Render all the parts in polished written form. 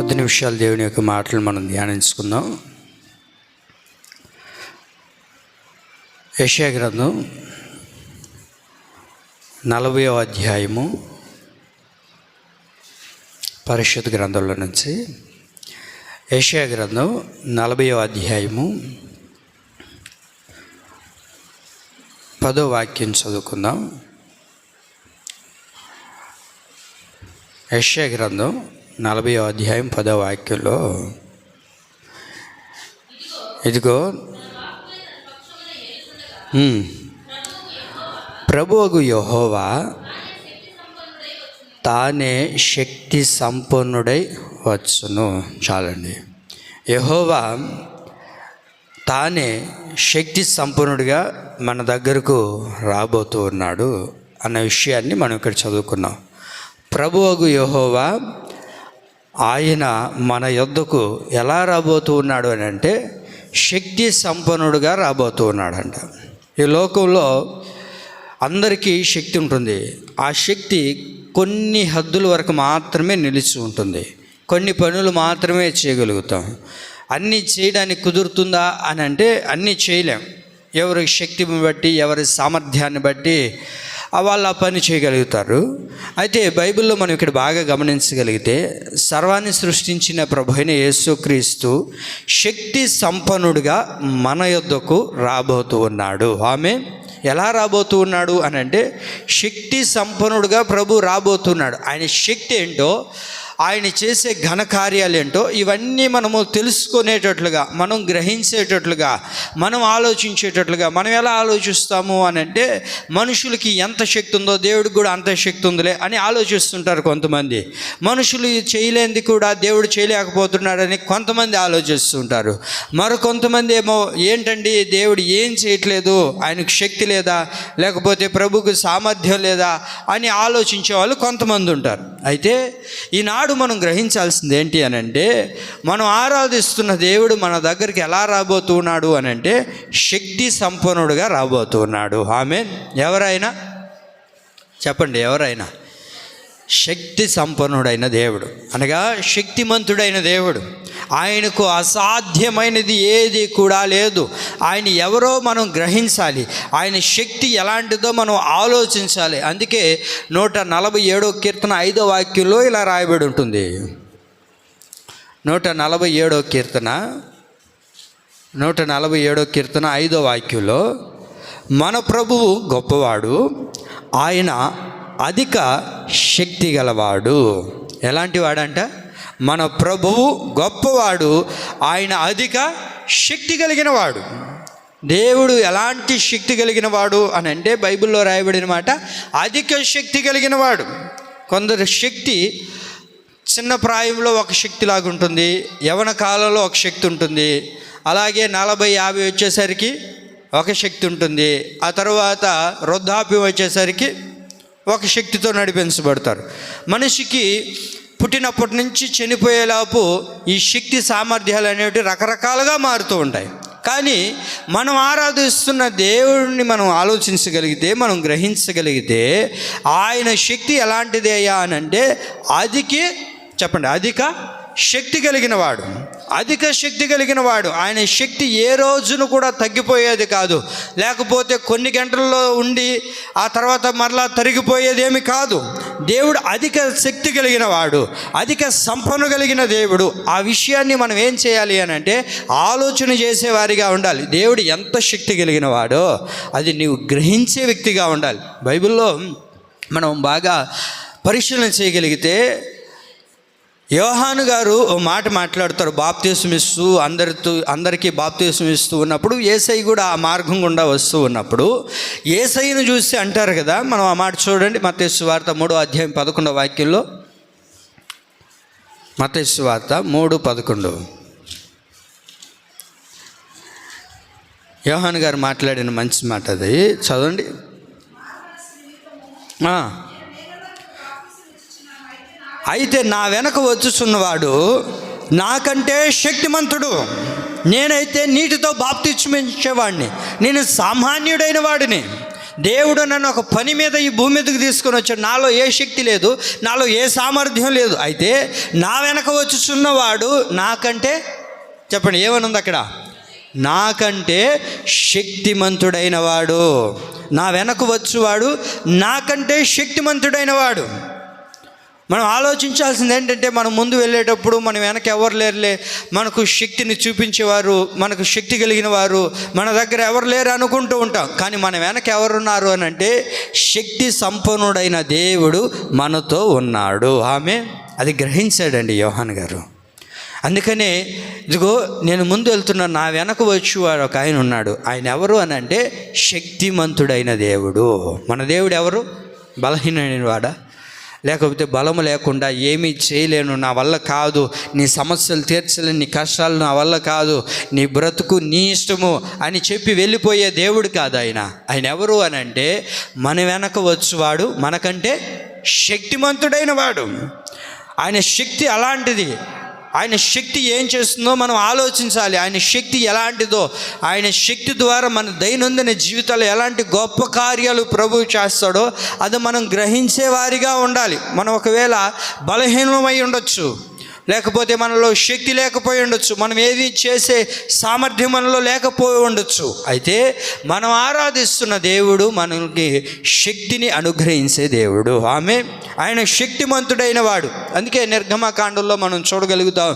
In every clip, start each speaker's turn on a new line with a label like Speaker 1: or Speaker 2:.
Speaker 1: కొద్ది నిమిషాలు దేవుని యొక్క మాటలు మనం ధ్యానించుకుందాం. యెషయా గ్రంథం 40వ అధ్యాయము పరిశుద్ధ గ్రంథంలో నుంచి. యెషయా గ్రంథం 40వ అధ్యాయము 10వ వాక్యం చదువుకుందాం. యెషయా గ్రంథం 40వ అధ్యాయం 10వ వాక్యంలో, ఇదిగో ప్రభువగు యెహోవా తానే శక్తి సంపన్నుడై వచ్చును. చాలండి. యెహోవా తానే శక్తి సంపన్నుడిగా మన దగ్గరకు రాబోతూ ఉన్నాడు అన్న విషయాన్ని మనం ఇక్కడ చదువుకున్నాం. ప్రభువగు యెహోవా ఆయన మన యొద్దకు ఎలా రాబోతూ ఉన్నాడు అని అంటే శక్తి సంపన్నుడుగా రాబోతూ ఉన్నాడంట. ఈ లోకంలో అందరికీ శక్తి ఉంటుంది. ఆ శక్తి కొన్ని హద్దుల వరకు మాత్రమే నిలిచి ఉంటుంది. కొన్ని పనులు మాత్రమే చేయగలుగుతాం. అన్నీ చేయడానికి కుదురుతుందా అని అంటే అన్నీ చేయలేం. ఎవరి శక్తిని బట్టి, ఎవరి సామర్థ్యాన్ని బట్టి వాళ్ళు ఆ పని చేయగలుగుతారు. అయితే బైబిల్లో మనం ఇక్కడ బాగా గమనించగలిగితే సర్వాన్ని సృష్టించిన ప్రభువైన యేసుక్రీస్తు శక్తి సంపన్నుడిగా మన యొద్దకు రాబోతూ ఉన్నాడు. ఆమె ఎలా రాబోతూ ఉన్నాడు అని అంటే శక్తి సంపన్నుడిగా ప్రభు రాబోతున్నాడు. ఆయన శక్తి ఏంటో, ఆయన చేసే ఘనకార్యాలు ఏంటో ఇవన్నీ మనము తెలుసుకునేటట్లుగా, మనం గ్రహించేటట్లుగా, మనం ఆలోచించేటట్లుగా. మనం ఎలా ఆలోచిస్తాము అని అంటే మనుషులకి ఎంత శక్తి ఉందో దేవుడికి కూడా అంత శక్తి ఉందిలే అని ఆలోచిస్తుంటారు కొంతమంది. మనుషులు చేయలేనిది కూడా దేవుడు చేయలేకపోతున్నాడని కొంతమంది ఆలోచిస్తుంటారు. మరికొంతమంది ఏమో ఏంటండి దేవుడు ఏం చేయట్లేదు, ఆయనకు శక్తి లేదా, లేకపోతే ప్రభుకు సామర్థ్యం లేదా అని ఆలోచించే వాళ్ళు కొంతమంది ఉంటారు. అయితే ఈనాడు మనం గ్రహించాల్సింది ఏంటి అని అంటే మనం ఆరాధిస్తున్న దేవుడు మన దగ్గరికి ఎలా రాబోతున్నాడు అని అంటే శక్తి సంపన్నుడుగా రాబోతున్నాడు. ఆమేన్. ఎవరైనా చెప్పండి, ఎవరైనా శక్తి సంపన్నుడైన దేవుడు అనగా శక్తిమంతుడైన దేవుడు. ఆయనకు అసాధ్యమైనది ఏది కూడా లేదు. ఆయన ఎవరో మనం గ్రహించాలి. ఆయన శక్తి ఎలాంటిదో మనం ఆలోచించాలి. అందుకే 147వ కీర్తన 5వ వాక్యంలో ఇలా రాయబడి ఉంటుంది. 147వ కీర్తన 5వ వాక్యంలో, మన ప్రభువు గొప్పవాడు, ఆయన అధిక శక్తి గలవాడు. ఎలాంటి వాడంట? మన ప్రభువు గొప్పవాడు, ఆయన అధిక శక్తి కలిగిన వాడు. దేవుడు ఎలాంటి శక్తి కలిగిన వాడు అని అంటే బైబిల్లో రాయబడిన మాట అధిక శక్తి కలిగిన వాడు. కొందరు శక్తి చిన్న ప్రాయంలో ఒక శక్తి లాగా ఉంటుంది, యవ్వన కాలంలో ఒక శక్తి ఉంటుంది, అలాగే 40-50 వచ్చేసరికి ఒక శక్తి ఉంటుంది, ఆ తర్వాత వృద్ధాప్యం వచ్చేసరికి ఒక శక్తితో నడిపించబడతారు. మనిషికి పుట్టినప్పటి నుంచి చనిపోయేలోపు ఈ శక్తి సామర్థ్యాలు అనేవి రకరకాలుగా మారుతూ ఉంటాయి. కానీ మనం ఆరాధిస్తున్న దేవుడిని మనం ఆలోచించగలిగితే, మనం గ్రహించగలిగితే ఆయన శక్తి ఎలాంటిది అయ్యా అని అంటే చెప్పండి, అధిక శక్తి కలిగిన వాడు. అధిక శక్తి కలిగిన వాడు. ఆయన శక్తి ఏ రోజును కూడా తగ్గిపోయేది కాదు, లేకపోతే కొన్ని గంటల్లో ఉండి ఆ తర్వాత మరలా తరిగిపోయేదేమి కాదు. దేవుడు అధిక శక్తి కలిగిన వాడు, అధిక సంపన్ను కలిగిన దేవుడు. ఆ విషయాన్ని మనం ఏం చేయాలి అని అంటే ఆలోచన చేసేవారిగా ఉండాలి. దేవుడు ఎంత శక్తి కలిగిన వాడో అది నీవు గ్రహించే వ్యక్తిగా ఉండాలి. బైబిల్లో మనం బాగా పరిశీలన చేయగలిగితే యోహాను గారు ఓ మాట మాట్లాడతారు. బాప్తిసం ఇస్తూ అందరికీ బాప్తిసం ఇస్తూ ఉన్నప్పుడు యేసయ్య కూడా ఆ మార్గం గుండా వస్తూ ఉన్నప్పుడు యేసయ్యను చూసి అంటారు కదా. మనం ఆ మాట చూడండి, మత్తయి సువార్త 3వ అధ్యాయం 11వ వాక్యంలో. మత్తయి సువార్త 3:11 యోహాను గారు మాట్లాడిన మంచి మాట అది, చదవండి. అయితే నా వెనక వచ్చుచున్నవాడు నాకంటే శక్తిమంతుడు, నేనైతే నీటితో బాప్తిస్మం ఇచ్చేవాడిని, నేను సామాన్యుడైన వాడిని. దేవుడు నన్ను ఒక పని మీద ఈ భూమి మీదకి తీసుకొని వచ్చాడు. నాలో ఏ శక్తి లేదు, నాలో ఏ సామర్థ్యం లేదు. అయితే నా వెనక వచ్చుచున్నవాడు నాకంటే, చెప్పండి ఏమని ఉంది అక్కడ, నాకంటే శక్తిమంతుడైన వాడు. నా వెనక వచ్చువాడు నాకంటే శక్తిమంతుడైన వాడు. మనం ఆలోచించాల్సింది ఏంటంటే, మనం ముందు వెళ్ళేటప్పుడు మన వెనక ఎవరు లేరులే, మనకు శక్తిని చూపించేవారు, మనకు శక్తి కలిగిన వారు మన దగ్గర ఎవరు లేరు అనుకుంటూ ఉంటాం. కానీ మన వెనక ఎవరున్నారు అని అంటే, శక్తి సంపన్నుడైన దేవుడు మనతో ఉన్నాడు. ఆమె అది గ్రహించాడండి యోహాన్ గారు. అందుకనే ఇదిగో నేను ముందు వెళ్తున్నాను, నా వెనక వచ్చేవాడు ఒక ఆయన ఉన్నాడు. ఆయన ఎవరు అని అంటే శక్తిమంతుడైన దేవుడు. మన దేవుడు ఎవరు? బలహీనమైన వాడా? లేకపోతే బలము లేకుండా ఏమీ చేయలేను, నా వల్ల కాదు, నీ సమస్యలు తీర్చలేను, నీ కష్టాలు నా వల్ల కాదు, నీ బ్రతుకు నీ ఇష్టము అని చెప్పి వెళ్ళిపోయే దేవుడు కాదు ఆయన. ఆయన ఎవరు అని అంటే మన వెనక వచ్చేవాడు మనకంటే శక్తిమంతుడైన వాడు. ఆయన శక్తి అలాంటిది. ఆయన శక్తి ఏం చేస్తుందో మనం ఆలోచించాలి. ఆయన శక్తి ఎలాంటిదో, ఆయన శక్తి ద్వారా మన దైనందిన జీవితాల్లో ఎలాంటి గొప్ప కార్యాలు ప్రభువు చేస్తాడో అది మనం గ్రహించే వారిగా ఉండాలి. మనం ఒకవేళ బలహీనమై ఉండొచ్చు, లేకపోతే మనలో శక్తి లేకపోయి ఉండొచ్చు, మనం ఏది చేసే సామర్థ్యం మనలో లేకపోయి ఉండొచ్చు. అయితే మనం ఆరాధిస్తున్న దేవుడు మనకి శక్తిని అనుగ్రహించే దేవుడు. ఆమె ఆయన శక్తిమంతుడైన వాడు. అందుకే నిర్గమకాండంలో మనం చూడగలుగుతాం,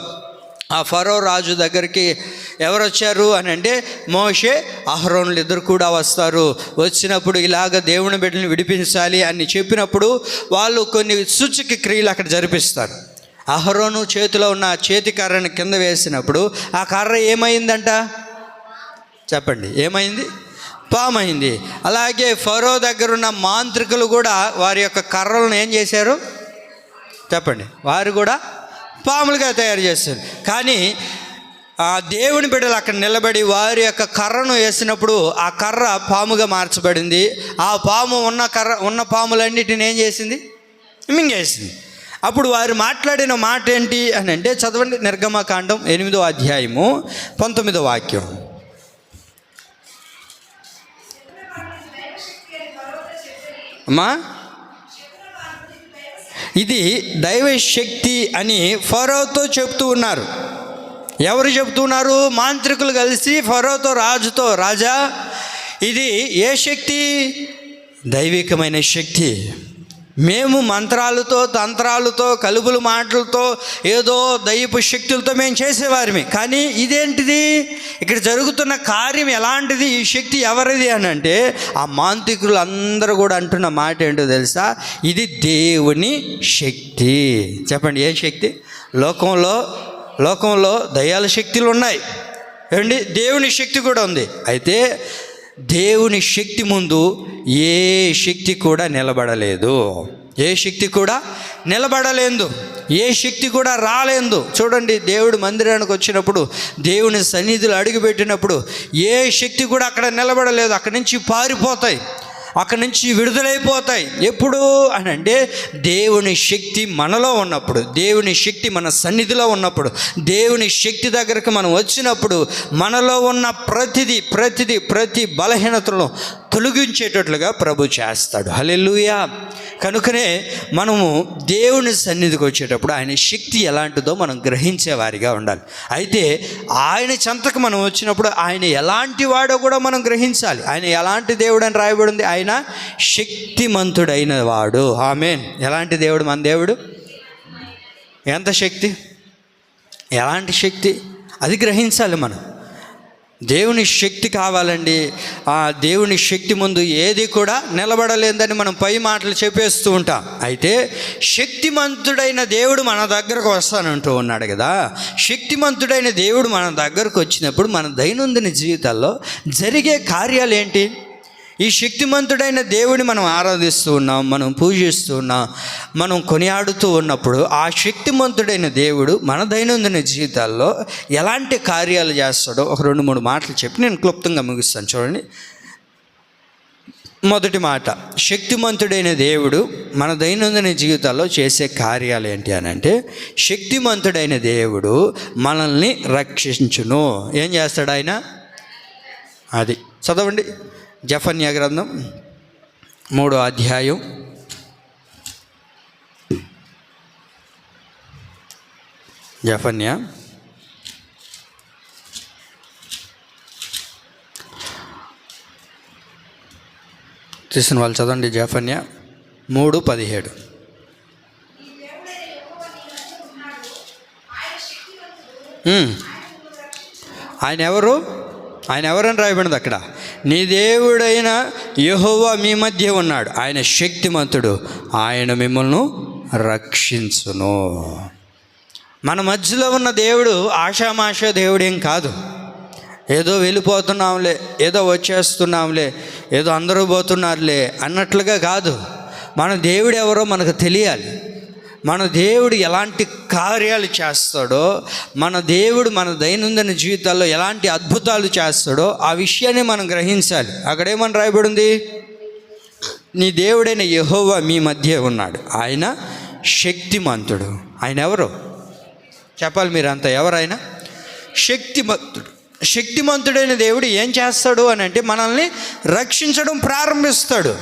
Speaker 1: ఆ ఫరో రాజు దగ్గరికి ఎవరు వచ్చారు అని అంటే మోషే అహరోనులు ఇద్దరు కూడా వస్తారు. వచ్చినప్పుడు ఇలాగ దేవుని బిడ్డలను విడిపించాలి అని చెప్పినప్పుడు వాళ్ళు కొన్ని సూచక క్రియలు అక్కడ జరిపిస్తారు. అహరోను చేతిలో ఉన్న చేతి కర్రని కింద వేసినప్పుడు ఆ కర్ర ఏమైందంట? చెప్పండి, ఏమైంది? పామైంది. అలాగే ఫరో దగ్గర ఉన్న మాంత్రికులు కూడా వారి యొక్క కర్రలను ఏం చేశారు? చెప్పండి, వారు కూడా పాములుగా తయారు చేశారు. కానీ ఆ దేవుని బిడ్డలు అక్కడ నిలబడి వారి యొక్క కర్రను వేసినప్పుడు ఆ కర్ర పాముగా మార్చబడింది. ఆ పాము ఉన్న పాములన్నిటిని ఏం చేసింది? మింగేసింది. అప్పుడు వారు మాట్లాడిన మాట ఏంటి అని అంటే, చదవండి నిర్గమకాండం 8వ అధ్యాయము 19వ వాక్యం. అమ్మా, ఇది దైవశక్తి అని ఫరోతో చెప్తూ ఉన్నారు. ఎవరు చెప్తున్నారు? మాంత్రికులు కలిసి ఫరోతో, రాజుతో, రాజా ఇది ఏ శక్తి? దైవికమైన శక్తి. మేము మంత్రాలతో, తంత్రాలతో, కలుబుల మాటలతో, ఏదో దైవపు శక్తులతో మేము చేసేవారిమి. కానీ ఇదేంటిది? ఇక్కడ జరుగుతున్న కార్యం ఎలాంటిది? ఈ శక్తి ఎవరిది అని అంటే ఆ మాంత్రికులు అందరూ కూడా అంటున్న మాట ఏంటో తెలుసా? ఇది దేవుని శక్తి. చెప్పండి, ఏ శక్తి? లోకంలో దయ్యాల శక్తులు ఉన్నాయి ఏమండి, దేవుని శక్తి కూడా ఉంది. అయితే దేవుని శక్తి ముందు ఏ శక్తి కూడా నిలబడలేదు. ఏ శక్తి కూడా నిలబడలేదు, ఏ శక్తి కూడా రాలేదు. చూడండి, దేవుడు మందిరానికి వచ్చినప్పుడు, దేవుని సన్నిధిలో అడుగుపెట్టినప్పుడు ఏ శక్తి కూడా అక్కడ నిలబడలేదు. అక్కడి నుంచి పారిపోతాయి, అక్కడి నుంచి విడుదలైపోతాయి. ఎప్పుడు అని అంటే దేవుని శక్తి మనలో ఉన్నప్పుడు, దేవుని శక్తి మన సన్నిధిలో ఉన్నప్పుడు, దేవుని శక్తి దగ్గరకు మనం వచ్చినప్పుడు మనలో ఉన్న ప్రతి బలహీనతలను తొలగించేటట్లుగా ప్రభు చేస్తాడు. హల్లెలూయా. కనుకనే మనము దేవుని సన్నిధికి వచ్చేటప్పుడు ఆయన శక్తి ఎలాంటిదో మనం గ్రహించే వారిగా ఉండాలి. అయితే ఆయన చెంతకు మనం వచ్చినప్పుడు ఆయన ఎలాంటి వాడో కూడా మనం గ్రహించాలి. ఆయన ఎలాంటి దేవుడు అని రాయబడింది? ఆయన శక్తిమంతుడైన వాడు. ఆమేన్. ఎలాంటి దేవుడు మన దేవుడు? ఎంత శక్తి, ఎలాంటి శక్తి, అది గ్రహించాలి మనం. దేవుని శక్తి కావాలండి. ఆ దేవుని శక్తి ముందు ఏది కూడా నిలబడలేదని మనం పై మాటలు చెప్పేస్తూ ఉంటాం. అయితే శక్తిమంతుడైన దేవుడు మన దగ్గరకు వస్తానంటూ ఉన్నాడు కదా. శక్తిమంతుడైన దేవుడు మన దగ్గరకు వచ్చినప్పుడు మన దైనందిన జీవితాల్లో జరిగే కార్యాలు ఏంటి? ఈ శక్తిమంతుడైన దేవుడిని మనం ఆరాధిస్తూ ఉన్నాం, మనం పూజిస్తూ ఉన్నాం, మనం కొనియాడుతూ ఉన్నప్పుడు ఆ శక్తిమంతుడైన దేవుడు మన దైనందిన జీవితాల్లో ఎలాంటి కార్యాలు చేస్తాడో ఒక 2-3 మాటలు చెప్పి నేను క్లుప్తంగా ముగిస్తాను. చూడండి, మొదటి మాట, శక్తిమంతుడైన దేవుడు మన దైనందిన జీవితాల్లో చేసే కార్యాలు ఏంటి అని అంటే, శక్తిమంతుడైన దేవుడు మనల్ని రక్షించును. ఏం చేస్తాడు ఆయన? అది చదవండి, జెఫన్యా గ్రంథం 3వ అధ్యాయం జెఫన్యా తీసిన వాళ్ళు చదవండి. జెఫన్యా 3:17. ఆయన ఎవరని రాయబడింది అక్కడ? నీ దేవుడైన యెహోవా మీ మధ్య ఉన్నాడు, ఆయన శక్తిమంతుడు, ఆయన మిమ్మల్ని రక్షించును. మన మధ్యలో ఉన్న దేవుడు ఆషామాష దేవుడేం కాదు. ఏదో వెళ్ళిపోతున్నాంలే, ఏదో వచ్చేస్తున్నాంలే, ఏదో అందరూ పోతున్నారులే అన్నట్లుగా కాదు. మన దేవుడు ఎవరో మనకు తెలియాలి. మన దేవుడు ఎలాంటి కార్యాలు చేస్తాడో, మన దేవుడు మన దైనందిన జీవితాల్లో ఎలాంటి అద్భుతాలు చేస్తాడో ఆ విషయాన్ని మనం గ్రహించాలి. అక్కడేమని రాయబడింది? నీ దేవుడైన యెహోవా మీ మధ్య ఉన్నాడు, ఆయన శక్తిమంతుడు. ఆయన ఎవరు చెప్పాలి మీరంతా? ఎవరైనా శక్తిమంతుడు. శక్తిమంతుడైన దేవుడు ఏం చేస్తాడు అని అంటే మనల్ని రక్షించడం ప్రారంభిస్తాడు.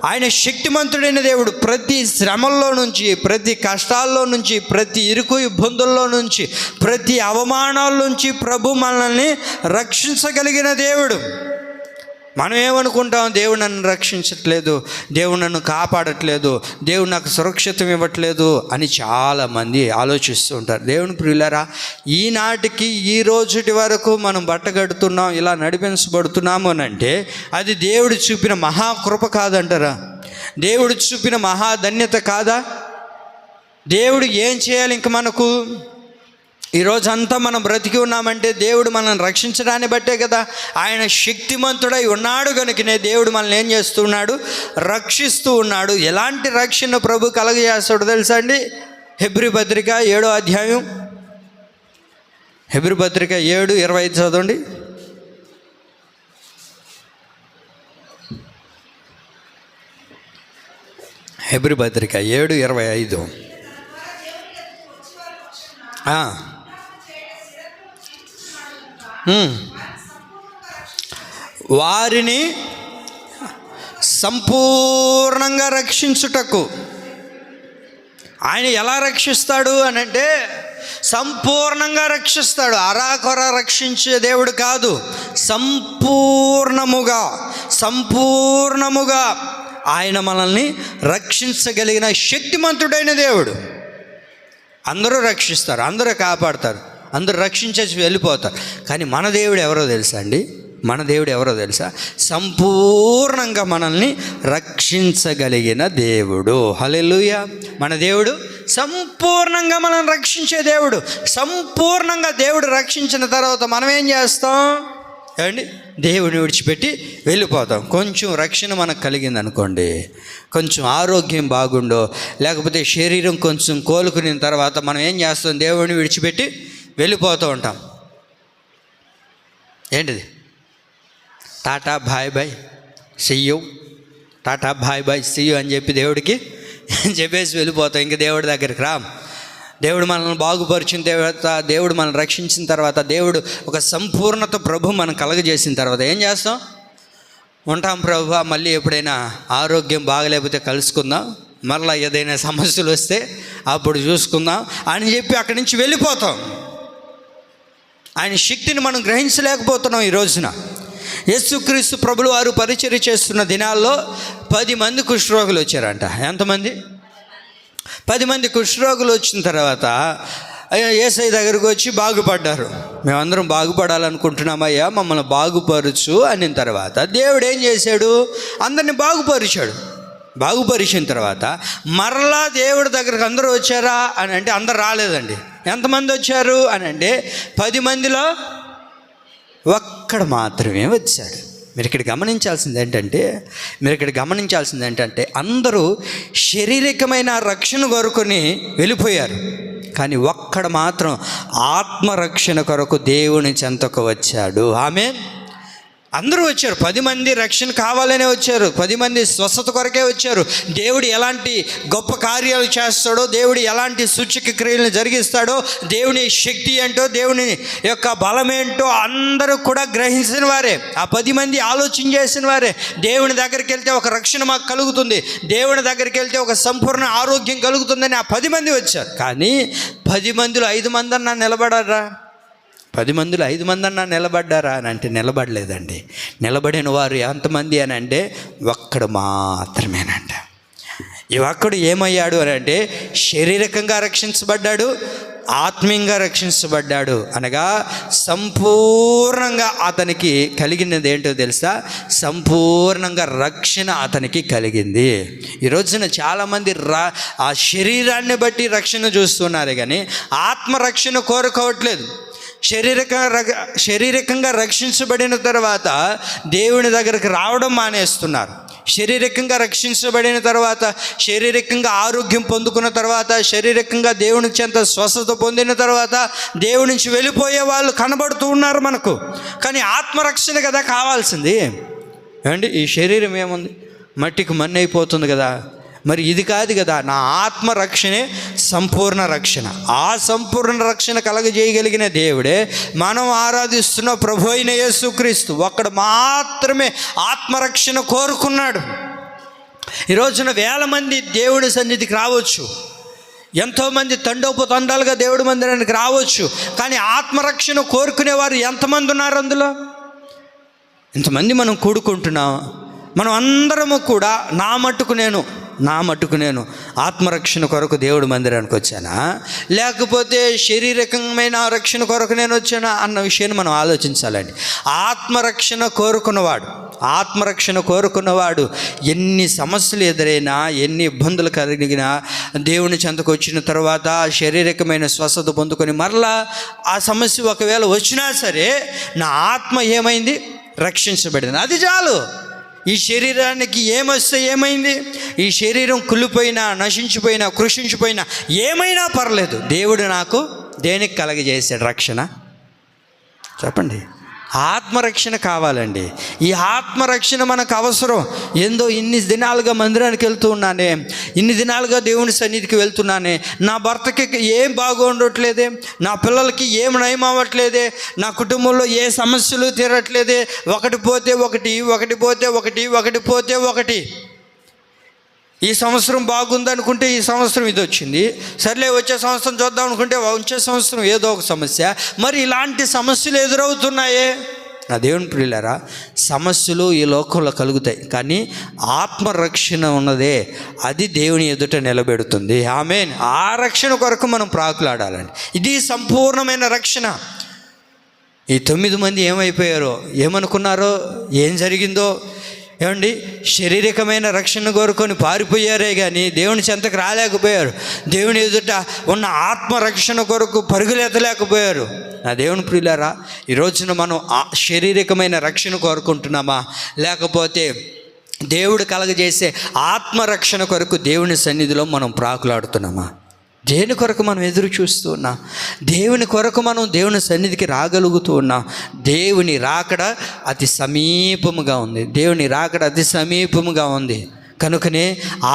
Speaker 1: ఆయన శక్తిమంతుడైన దేవుడు ప్రతి శ్రమల్లో నుంచి, ప్రతి కష్టాల్లో నుంచి, ప్రతి ఇరుకు ఇబ్బందుల్లో నుంచి, ప్రతి అవమానాల నుంచి ప్రభు మనల్ని రక్షించగలిగిన దేవుడు. మనం ఏమనుకుంటాం? దేవుడు నన్ను రక్షించట్లేదు, దేవుడు నన్ను కాపాడట్లేదు, దేవుడు నాకు సురక్షితం ఇవ్వట్లేదు అని చాలామంది ఆలోచిస్తూ ఉంటారు. దేవుని ప్రియులారా, ఈనాటికి ఈ రోజుటి వరకు మనం బట్టగడుతున్నాం, ఇలా నడిపించబడుతున్నాము అని అంటే అది దేవుడు చూపిన మహాకృప కాదంటారా? దేవుడు చూపిన మహాధన్యత కాదా? దేవుడు ఏం చేయాలి ఇంక మనకు? ఈరోజంతా మనం బ్రతికి ఉన్నామంటే దేవుడు మనల్ని రక్షించడాన్ని బట్టే కదా. ఆయన శక్తిమంతుడై ఉన్నాడు కనుకనే దేవుడు మనల్ని ఏం చేస్తున్నాడు? రక్షిస్తూ ఉన్నాడు. ఎలాంటి రక్షణ ప్రభు కలగజేస్తాడు తెలుసా అండి? హెబ్రీ పత్రిక 7వ అధ్యాయం, హెబ్రీ పత్రిక 7:25 చదవండి. హెబ్రీ పత్రిక 7:25. వారిని సంపూర్ణంగా రక్షించుటకు. ఆయన ఎలా రక్షిస్తాడు అని అంటే సంపూర్ణంగా రక్షిస్తాడు. అరాకొర రక్షించే దేవుడు కాదు, సంపూర్ణముగా ఆయన మనల్ని రక్షించగలిగిన శక్తిమంతుడైన దేవుడు. అందరూ రక్షిస్తారు, అందరూ కాపాడతారు, అందరూ రక్షించేసి వెళ్ళిపోతారు. కానీ మన దేవుడు ఎవరో తెలుసా అండి? మన దేవుడు ఎవరో తెలుసా? సంపూర్ణంగా మనల్ని రక్షించగలిగిన దేవుడు. హల్లెలూయా! మన దేవుడు సంపూర్ణంగా మనల్ని రక్షించే దేవుడు. సంపూర్ణంగా దేవుడు రక్షించిన తర్వాత మనం ఏం చేస్తాం ఏమండి? దేవుడిని విడిచిపెట్టి వెళ్ళిపోతాం. కొంచెం రక్షణ మనకు కలిగింది అనుకోండి, కొంచెం ఆరోగ్యం బాగుండో, లేకపోతే శరీరం కొంచెం కోలుకున్న తర్వాత మనం ఏం చేస్తాం? దేవుడిని విడిచిపెట్టి వెళ్ళిపోతూ ఉంటాం. ఏంటిది? Ta-ta bye bye see you, ta-ta bye bye see you అని చెప్పి దేవుడికి చెప్పేసి వెళ్ళిపోతాం. ఇంక దేవుడి దగ్గరికి రాం. దేవుడు మనల్ని బాగుపరిచిన తర్వాత, దేవుడు మనల్ని రక్షించిన తర్వాత, దేవుడు ఒక సంపూర్ణత ప్రభు మనం కలగజేసిన తర్వాత ఏం చేస్తాం? ఉంటాం ప్రభు, మళ్ళీ ఎప్పుడైనా ఆరోగ్యం బాగలేకపోతే కలుసుకుందాం, మరలా ఏదైనా సమస్యలు వస్తే అప్పుడు చూసుకుందాం అని చెప్పి అక్కడి నుంచి వెళ్ళిపోతాం. ఆయన శక్తిని మనం గ్రహించలేకపోతున్నాం. ఈ రోజున యేసుక్రీస్తు ప్రభులు వారు పరిచర్య చేస్తున్న దినాల్లో 10 మంది కుష్ఠరోగులు వచ్చారంట. ఎంతమంది? 10 మంది కుష్ఠరోగులు వచ్చిన తర్వాత యేసయ్య దగ్గరకు వచ్చి బాగుపడ్డారు. మేమందరం బాగుపడాలనుకుంటున్నామయ్యా, మమ్మల్ని బాగుపరచు అనిన తర్వాత దేవుడు ఏం చేశాడు? అందరిని బాగుపరిచిన తర్వాత మరలా దేవుడి దగ్గరకు అందరూ వచ్చారా అని అంటే అందరు రాలేదండి. ఎంతమంది వచ్చారు అని అంటే 10 మందిలో ఒక్కడు మాత్రమే వచ్చాడు. మీరు ఇక్కడ గమనించాల్సింది ఏంటంటే అందరూ శారీరకమైన రక్షణ కొరకుని వెళ్ళిపోయారు, కానీ ఒక్కడు మాత్రం ఆత్మరక్షణ కొరకు దేవుని చెంతకు వచ్చాడు. ఆమేన్. అందరూ వచ్చారు. 10 మంది రక్షణ కావాలనే వచ్చారు. 10 మంది స్వస్థత కొరకే వచ్చారు. దేవుడు ఎలాంటి గొప్ప కార్యాలు చేస్తాడో, దేవుడు ఎలాంటి సూచక క్రియలను జరిగిస్తాడో, దేవుని శక్తి ఏంటో, దేవుని యొక్క బలం ఏంటో అందరూ కూడా గ్రహించిన వారే. ఆ 10 మంది ఆలోచన చేసిన వారే. దేవుని దగ్గరికి వెళ్తే ఒక రక్షణ మాకు కలుగుతుంది, దేవుని దగ్గరికి వెళ్తే ఒక సంపూర్ణ ఆరోగ్యం కలుగుతుందని ఆ 10 మంది వచ్చారు. కానీ 10 మందిలో 5 మంది అన్నా నిలబడారా? 10 మందిలో 5 మంది అన్నా నిలబడ్డారా అని అంటే నిలబడలేదండి. నిలబడిన వారు ఎంతమంది అని అంటే ఒక్కడు మాత్రమేనంట. ఈ ఒక్కడు ఏమయ్యాడు అని అంటే శారీరకంగా రక్షించబడ్డాడు, ఆత్మీయంగా రక్షించబడ్డాడు. అనగా సంపూర్ణంగా అతనికి కలిగినది ఏంటో తెలుసా? సంపూర్ణంగా రక్షణ అతనికి కలిగింది. ఈ రోజున చాలామంది ఆ శరీరాన్ని బట్టి రక్షణ చూస్తున్నారు, కానీ ఆత్మరక్షణ కోరుకోవట్లేదు. శారీరకంగా రక్షించబడిన తర్వాత దేవుని దగ్గరికి రావడం మానేస్తున్నారు. శారీరకంగా రక్షించబడిన తర్వాత, శారీరకంగా ఆరోగ్యం పొందుకున్న తర్వాత, శారీరకంగా దేవుని చెంత స్వస్థత పొందిన తర్వాత దేవుడి నుంచి వెళ్ళిపోయే వాళ్ళు కనబడుతూ ఉన్నారు మనకు. కానీ ఆత్మరక్షణ కదా కావాల్సింది. ఏమండి, ఈ శరీరం ఏముంది? మట్టికి మన్ను అయిపోతుంది కదా. మరి ఇది కాదు కదా. నా ఆత్మరక్షణే సంపూర్ణ రక్షణ. ఆ సంపూర్ణ రక్షణ కలగజేయగలిగిన దేవుడే మనం ఆరాధిస్తున్న ప్రభు అయిన యేసుక్రీస్తు. ఒక్కడు మాత్రమే ఆత్మరక్షణ కోరుకున్నాడు. ఈ రోజున 1000 మంది దేవుడి సన్నిధికి రావచ్చు, ఎంతోమంది తండోపతండాలుగా దేవుడి మందిరానికి రావచ్చు, కానీ ఆత్మరక్షణ కోరుకునేవారు ఎంతమంది ఉన్నారు అందులో? ఇంతమంది మనం కూడుకుంటున్నాం. మనం అందరము కూడా నా మట్టుకు నేను ఆత్మరక్షణ కొరకు దేవుడి మందిరానికి వచ్చానా, లేకపోతే శారీరకమైన రక్షణ కొరకు నేను వచ్చానా అన్న విషయాన్ని మనం ఆలోచించాలండి. ఆత్మరక్షణ కోరుకున్నవాడు ఎన్ని సమస్యలు ఎదురైనా, ఎన్ని ఇబ్బందులు కలిగినా, దేవుని చెంతకు వచ్చిన తర్వాత శారీరకమైన స్వస్థత పొందుకొని మరలా ఆ సమస్య ఒకవేళ వచ్చినా సరే నా ఆత్మ ఏమైంది? రక్షించబడింది. అది చాలు. ఈ శరీరానికి ఏమొస్తే ఏమైంది? ఈ శరీరం కుళ్ళిపోయినా, నశించిపోయినా, కృషించిపోయినా ఏమైనా పర్లేదు, దేవుడు నాకు దేనికి కలగజేశాడు? రక్షణ. చెప్పండి. ఆత్మరక్షణ కావాలండి. ఈ ఆత్మరక్షణ మనకు అవసరం. ఏందో ఇన్ని దినాలుగా మందిరానికి వెళ్తూ ఉన్నానే, ఇన్ని దినాలుగా దేవుని సన్నిధికి వెళ్తున్నానే, నా భర్తకి ఏం బాగుండట్లేదే, నా పిల్లలకి ఏం నయం అవ్వట్లేదే, నా కుటుంబంలో ఏ సమస్యలు తీరట్లేదే, ఒకటి పోతే ఒకటి. ఈ సంవత్సరం బాగుందనుకుంటే ఈ సంవత్సరం ఇది వచ్చింది, సర్లే వచ్చే సంవత్సరం చూద్దాం అనుకుంటే వచ్చే సంవత్సరం ఏదో ఒక సమస్య. మరి ఇలాంటి సమస్యలు ఎదురవుతున్నాయే. నా దేవుని ప్రియులారా, సమస్యలు ఈ లోకంలో కలుగుతాయి, కానీ ఆత్మరక్షణ ఉన్నదే అది దేవుని ఎదుట నిలబెడుతుంది. ఆమేన్. ఆ రక్షణ కొరకు మనం ప్రాకులాడాలండి. ఇది సంపూర్ణమైన రక్షణ. ఈ 9 మంది ఏమైపోయారో, ఏమనుకున్నారో, ఏం జరిగిందో ఏమండి? శారీరకమైన రక్షణ కోరుకొని పారిపోయారే కానీ దేవుని చెంతకు రాలేకపోయారు. దేవుని ఎదుట ఉన్న ఆత్మరక్షణ కొరకు పరుగులెత్తలేకపోయారు. నా దేవుని ప్రియులారా, ఈ రోజున మనం శారీరకమైన రక్షణ కోరుకుంటున్నామా, లేకపోతే దేవుడు కలగజేసే ఆత్మరక్షణ కొరకు దేవుని సన్నిధిలో మనం ప్రాకులాడుతున్నామా? దేని కొరకు మనం ఎదురు చూస్తూ ఉన్నాం? దేవుని కొరకు మనం దేవుని సన్నిధికి రాగలుగుతూ ఉన్నాం. దేవుని రాకడ అతి సమీపముగా ఉంది. కనుకనే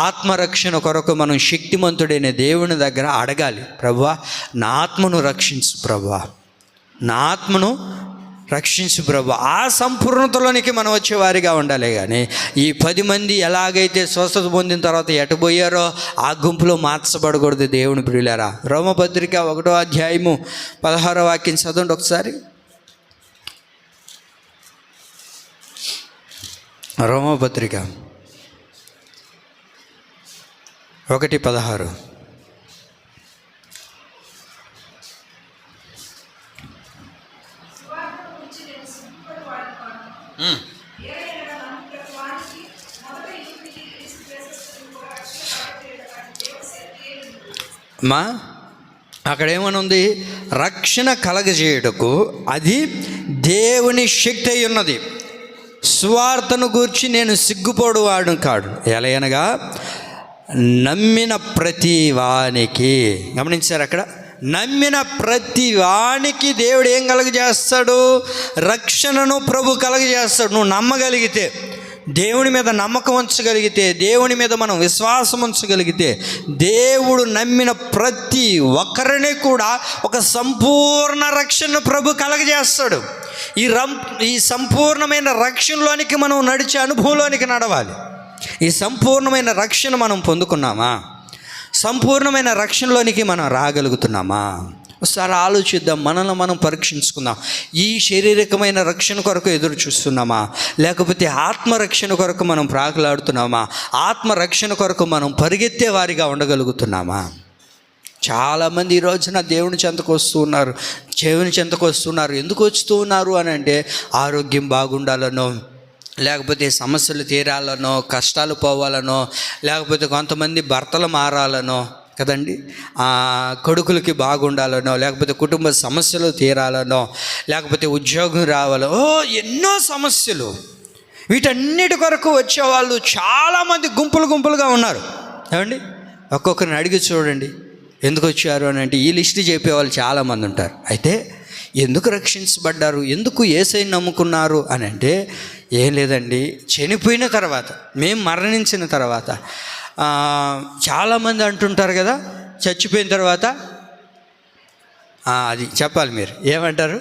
Speaker 1: ఆత్మరక్షణ కొరకు మనం శక్తిమంతుడైన దేవుని దగ్గర అడగాలి. ప్రభువా, నా ఆత్మను రక్షించు ప్రభువా, నా ఆత్మను రక్షించు ప్రభు. ఆ సంపూర్ణతలోనికి మనం వచ్చేవారిగా ఉండాలి. కానీ ఈ 10 మంది ఎలాగైతే స్వస్థత పొందిన తర్వాత ఎటబోయారో ఆ గుంపులో మార్చబడకూడదు. దేవుని ప్రియులారా, రోమపత్రిక 1వ అధ్యాయము 16వ వాక్యం చదవండి ఒకసారి. రోమపత్రిక 1:16. అక్కడ ఏమని ఉంది? రక్షణ కలగజేయుటకు అది దేవుని శక్తి అయి ఉన్నది. సువార్తను గూర్చి నేను సిగ్గుపడువాడు కాడు, ఎలయనగా నమ్మిన ప్రతి వానికి. గమనించారు అక్కడ? నమ్మిన ప్రతి వానికి దేవుడు ఏం కలుగజేస్తాడు? రక్షణను ప్రభు కలుగజేస్తాడు. నువ్వు నమ్మగలిగితే, దేవుని మీద నమ్మకం ఉంచగలిగితే, దేవుని మీద మనం విశ్వాసం ఉంచగలిగితే, దేవుడు నమ్మిన ప్రతి ఒక్కరిని కూడా ఒక సంపూర్ణ రక్షణను ప్రభు కలగజేస్తాడు. ఈ సంపూర్ణమైన రక్షణలోనికి మనం నడిచే అనుభవంలోనికి నడవాలి. ఈ సంపూర్ణమైన రక్షణ మనం పొందుకున్నామా? సంపూర్ణమైన రక్షణలోనికి మనం రాగలుగుతున్నామా? ఒకసారి ఆలోచిద్దాం, మనల్ని మనం పరీక్షించుకుందాం. ఈ శారీరకమైన రక్షణ కొరకు ఎదురు చూస్తున్నామా, లేకపోతే ఆత్మరక్షణ కొరకు మనం ప్రాకులాడుతున్నామా? ఆత్మరక్షణ కొరకు మనం పరిగెత్తే వారిగా ఉండగలుగుతున్నామా? చాలామంది ఈ రోజున దేవుని చెంతకు వస్తున్నారు. ఎందుకు వస్తూ ఉన్నారు అని అంటే, ఆరోగ్యం బాగుండాలనో, లేకపోతే సమస్యలు తీరాలనో, కష్టాలు పోవాలనో, లేకపోతే కొంతమంది భర్తలు మారాలనో కదండి, కొడుకులకి బాగుండాలనో, లేకపోతే కుటుంబ సమస్యలు తీరాలనో, లేకపోతే ఉద్యోగం రావాలో, ఎన్నో సమస్యలు. వీటన్నిటి కొరకు వచ్చేవాళ్ళు చాలామంది గుంపులుగా ఉన్నారు. ఏమండి, ఒక్కొక్కరిని అడిగి చూడండి ఎందుకు వచ్చారు అని అంటే, ఈ లిస్ట్ చెప్పేవాళ్ళు చాలామంది ఉంటారు. అయితే ఎందుకు రక్షించబడ్డారు, ఎందుకు యేసయ్యను నమ్ముకున్నారు అని అంటే, ఏం లేదండి, చనిపోయిన తర్వాత, మేము మరణించిన తర్వాత, చాలామంది అంటుంటారు కదా, చచ్చిపోయిన తర్వాత అది చెప్పాలి, మీరు ఏమంటారు?